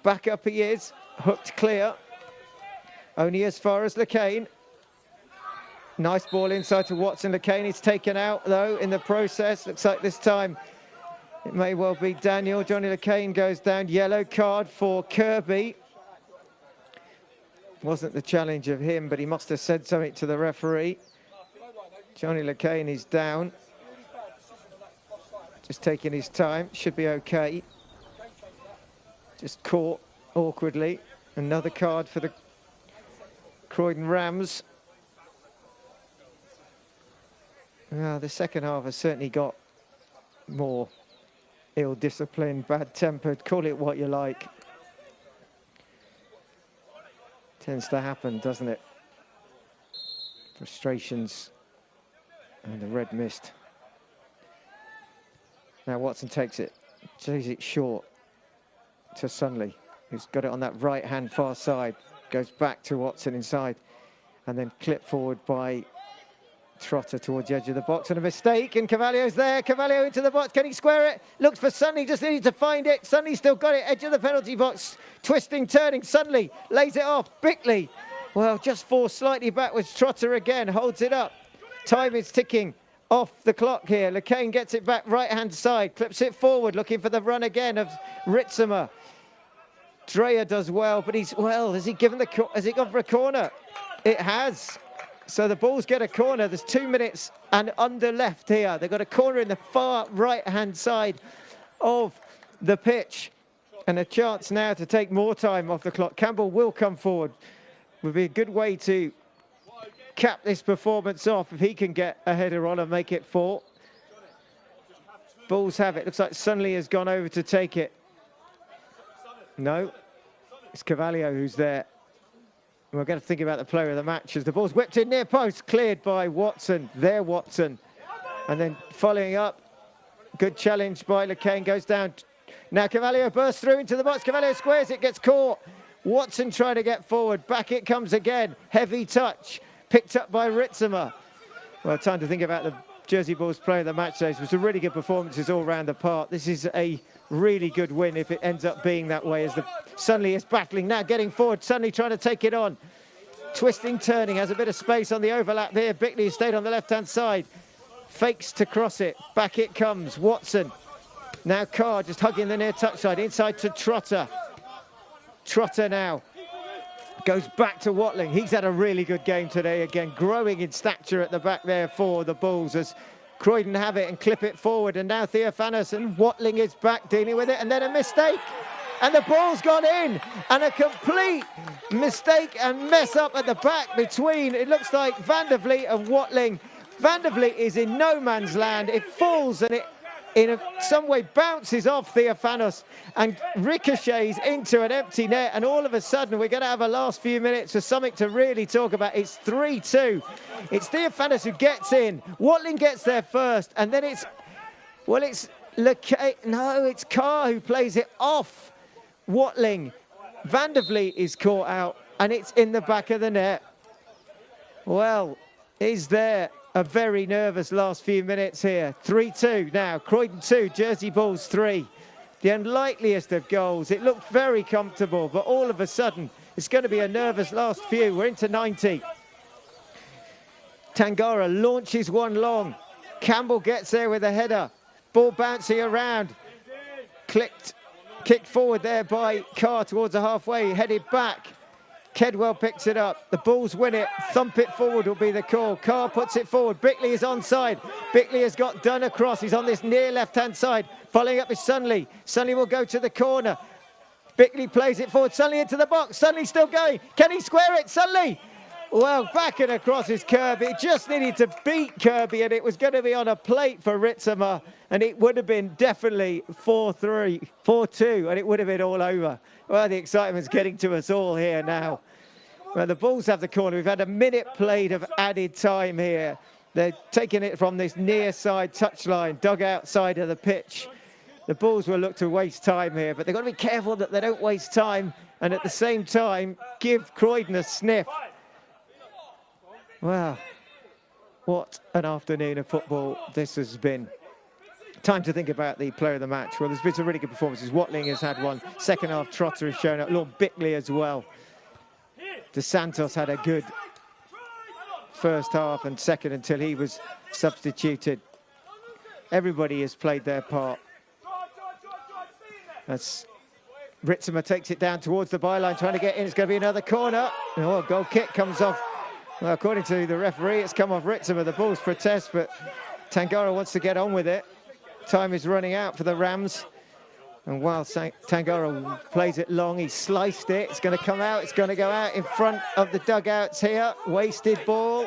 back up he is. Hooked clear. Only as far as LeCain. Nice ball inside to Watson. LeCain is taken out, though, in the process. Looks like this time it may well be Daniel. Johnny LeCain goes down. Yellow card for Kirby. Wasn't the challenge of him, but he must have said something to the referee. Johnny LeCain is down. Just taking his time. Should be okay. Just caught awkwardly. Another card for the Croydon Rams. The second half has certainly got more ill-disciplined, bad-tempered, call it what you like. Tends to happen, doesn't it? Frustrations and the red mist. Now Watson takes it short to Sunley, who's got it on that right-hand far side. Goes back to Watson inside, and then clipped forward by Trotter towards the edge of the box, and a mistake, and Cavalio's there. Cavalio into the box. Can he square it? Looks for Sunley, just needed to find it. Sunley still got it, edge of the penalty box, twisting, turning. Sunley lays it off. Bickley, well, just falls slightly backwards. Trotter again holds it up. Time is ticking off the clock here. LeCain gets it back right-hand side, clips it forward, looking for the run again of Ritzimer. Dreyer does well, but has he gone for a corner? It has. So the Bulls get a corner. There's 2 minutes and under left here. They've got a corner in the far right-hand side of the pitch, and a chance now to take more time off the clock. Campbell will come forward. Would be a good way to cap this performance off if he can get a header on and make it 4. Bulls have it. Looks like Sunley has gone over to take it. No, it's Cavalio who's there. We're going to think about the player of the match as the ball's whipped in near post, cleared by Watson. There, Watson. And then following up, good challenge by LeCain, goes down. Now Cavalio bursts through into the box. Cavalio squares it, gets caught. Watson trying to get forward. Back it comes again. Heavy touch, picked up by Ritzimer. Well, time to think about the Jersey Bulls player of the match today. It was a really good performances all round the park. This is a really good win if it ends up being that way, as the Sunley is battling now, getting forward. Sunley trying to take it on, twisting, turning, has a bit of space on the overlap here. Bickley stayed on the left-hand side, fakes to cross it, back it comes. Watson Now Carr just hugging the near touch side, inside to Trotter. Trotter now goes back to Watling. He's had a really good game today again, growing in stature at the back there for the Bulls as Croydon have it and clip it forward. And now Theophanos, and Watling is back dealing with it, and then a mistake. And the ball's gone in, and a complete mistake and mess up at the back between, it looks like, Van der Vliet and Watling. Van der Vliet is in no man's land. It falls and it in some way bounces off Theophanos and ricochets into an empty net, and all of a sudden we're going to have a last few minutes for something to really talk about. It's 3-2. It's Theophanos who gets in. Watling gets there first, and then it's Carr who plays it off Watling. Van der Vliet is caught out, and it's in the back of the net. Well, is there a very nervous last few minutes here? 3-2 now. Croydon 2, Jersey Bulls 3. The unlikeliest of goals. It looked very comfortable, but all of a sudden, it's going to be a nervous last few. We're into 90. Tangara launches one long. Campbell gets there with a header. Ball bouncing around. Kicked forward there by Carr towards the halfway. Headed back. Kedwell picks it up. The Bulls win it. Thump it forward will be the call. Carr puts it forward. Bickley is onside. Bickley has got done across. He's on this near left-hand side. Following up is Sunley. Sunley will go to the corner. Bickley plays it forward. Sunley into the box. Sunley still going. Can he square it? Sunley! Well, back and across is Kirby. It just needed to beat Kirby, and it was going to be on a plate for Ritzema, and it would have been definitely 4-3, 4-2, and it would have been all over. Well, the excitement's getting to us all here now. Well, the Bulls have the corner. We've had a minute played of added time here. They're taking it from this near side touchline, dugout side of the pitch. The Bulls will look to waste time here, but they've got to be careful that they don't waste time, and at the same time, give Croydon a sniff. Wow, what an afternoon of football this has been. Time to think about the player of the match. Well, there's been some really good performances. Watling has had one. Second half, Trotter has shown up. Lord Bickley as well. De Santos had a good first half and second until he was substituted. Everybody has played their part. As Ritzema takes it down towards the byline, trying to get in. It's going to be another corner. Oh, goal kick comes off. Well, according to the referee, it's come off Ritzema. The Bulls protest, but Tangara wants to get on with it. Time is running out for the Rams. And while Tangara plays it long, he sliced it. It's going to come out. It's going to go out in front of the dugouts here. Wasted ball.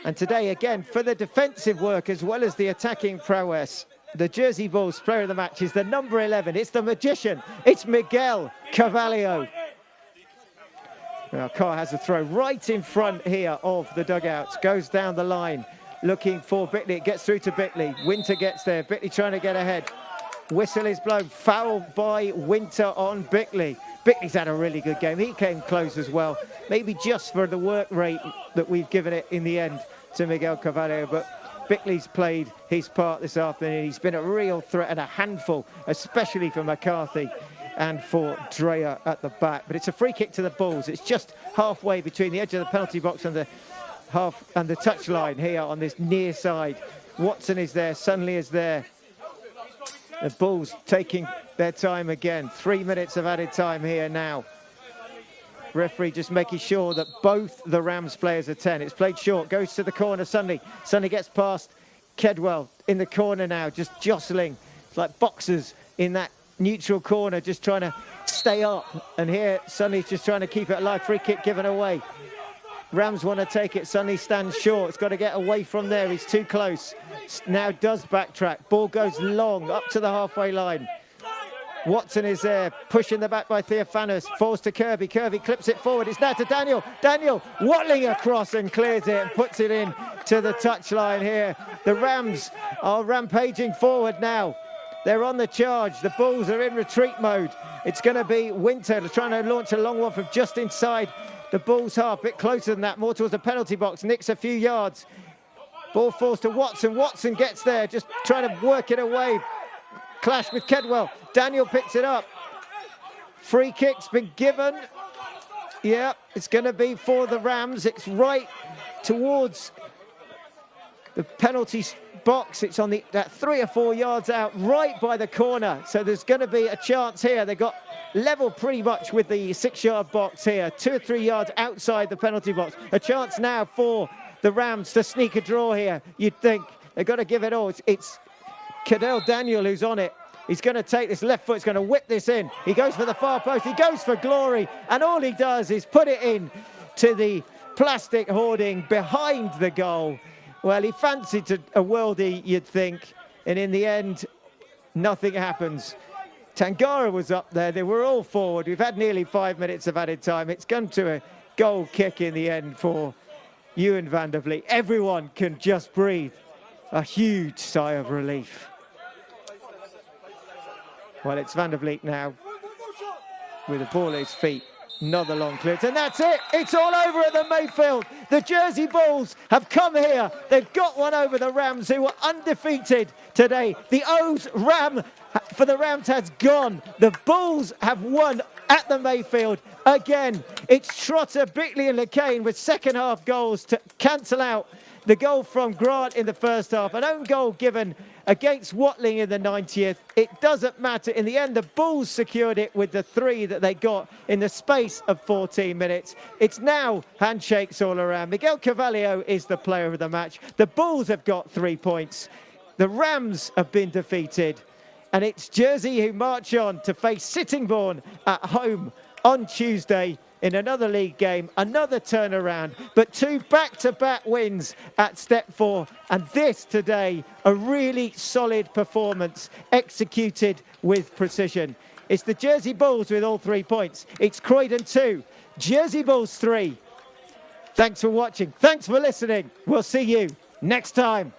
And today, again, for the defensive work as well as the attacking prowess, the Jersey Bulls player of the match is the number 11. It's the magician. It's Miguel Carvalho. Well, Carr has a throw right in front here of the dugouts. Goes down the line, looking for Bickley. It gets through to Bickley. Winter gets there. Bickley trying to get ahead. Whistle is blown. Foul by Winter on Bickley. Bickley's had a really good game. He came close as well. Maybe just for the work rate that we've given it in the end to Miguel Carvalho. But Bickley's played his part this afternoon. He's been a real threat and a handful, especially for McCarthy and for Dreyer at the back. But it's a free kick to the Bulls. It's just halfway between the edge of the penalty box and the touchline here on this near side. Watson is there, Sunley is there. The Bulls taking their time again. 3 minutes of added time here now. Referee just making sure that both the Rams players are 10. It's played short, goes to the corner, Sunley. Sunley gets past Kedwell in the corner now, just jostling. It's like boxers in that neutral corner, just trying to stay up. And here, Sunley's just trying to keep it alive. Free kick given away. Rams want to take it. Sunley stands short. It's got to get away from there. He's too close. Now does backtrack. Ball goes long up to the halfway line. Watson is there, pushing the back by Theophanos. Falls to Kirby. Kirby clips it forward. It's now to Daniel. Daniel Watling across and clears it and puts it in to the touchline here. The Rams are rampaging forward now. They're on the charge. The Bulls are in retreat mode. It's going to be Winter trying to launch a long one from just inside the Bulls half. A bit closer than that, more towards the penalty box. Nicks a few yards. Ball falls to Watson. Watson gets there, just trying to work it away. Clash with Kedwell. Daniel picks it up. Free kick's been given. Yeah, it's going to be for the Rams. It's right towards the penalty box. It's on that 3 or 4 yards out, right by the corner. So there's going to be a chance here. They got level pretty much with the 6-yard box here, 2 or 3 yards outside the penalty box. A chance now for the Rams to sneak a draw here. You'd think they've got to give it all. It's Cadell Daniel who's on it. He's going to take this left foot, he's going to whip this in. He goes for the far post, he goes for glory, and all he does is put it in to the plastic hoarding behind the goal. Well, he fancied a worldie, you'd think, and in the end, nothing happens. Tangara was up there, they were all forward. We've had nearly 5 minutes of added time. It's gone to a goal kick in the end for Ewan van der Vliet. Everyone can just breathe a huge sigh of relief. Well, it's Van der Vliet now with the ball at his feet. Another long clearance, and that's it. It's all over at the Mayfield. The Jersey Bulls have come here. They've got one over the Rams, who were undefeated today. The O's Ram for the Rams has gone. The Bulls have won at the Mayfield again. It's Trotter, Bickley and LeCain with second half goals to cancel out the goal from Grant in the first half. An own goal given against Watling in the 90th. It doesn't matter. In the end, the Bulls secured it with the 3 that they got in the space of 14 minutes. It's now handshakes all around. Miguel Carvalho is the player of the match. The Bulls have got 3 points. The Rams have been defeated. And it's Jersey who march on to face Sittingbourne at home on Tuesday in another league game, another turnaround, but 2 back-to-back wins at Step 4. And this today, a really solid performance executed with precision. It's the Jersey Bulls with all 3 points. It's Croydon 2, Jersey Bulls 3. Thanks for watching. Thanks for listening. We'll see you next time.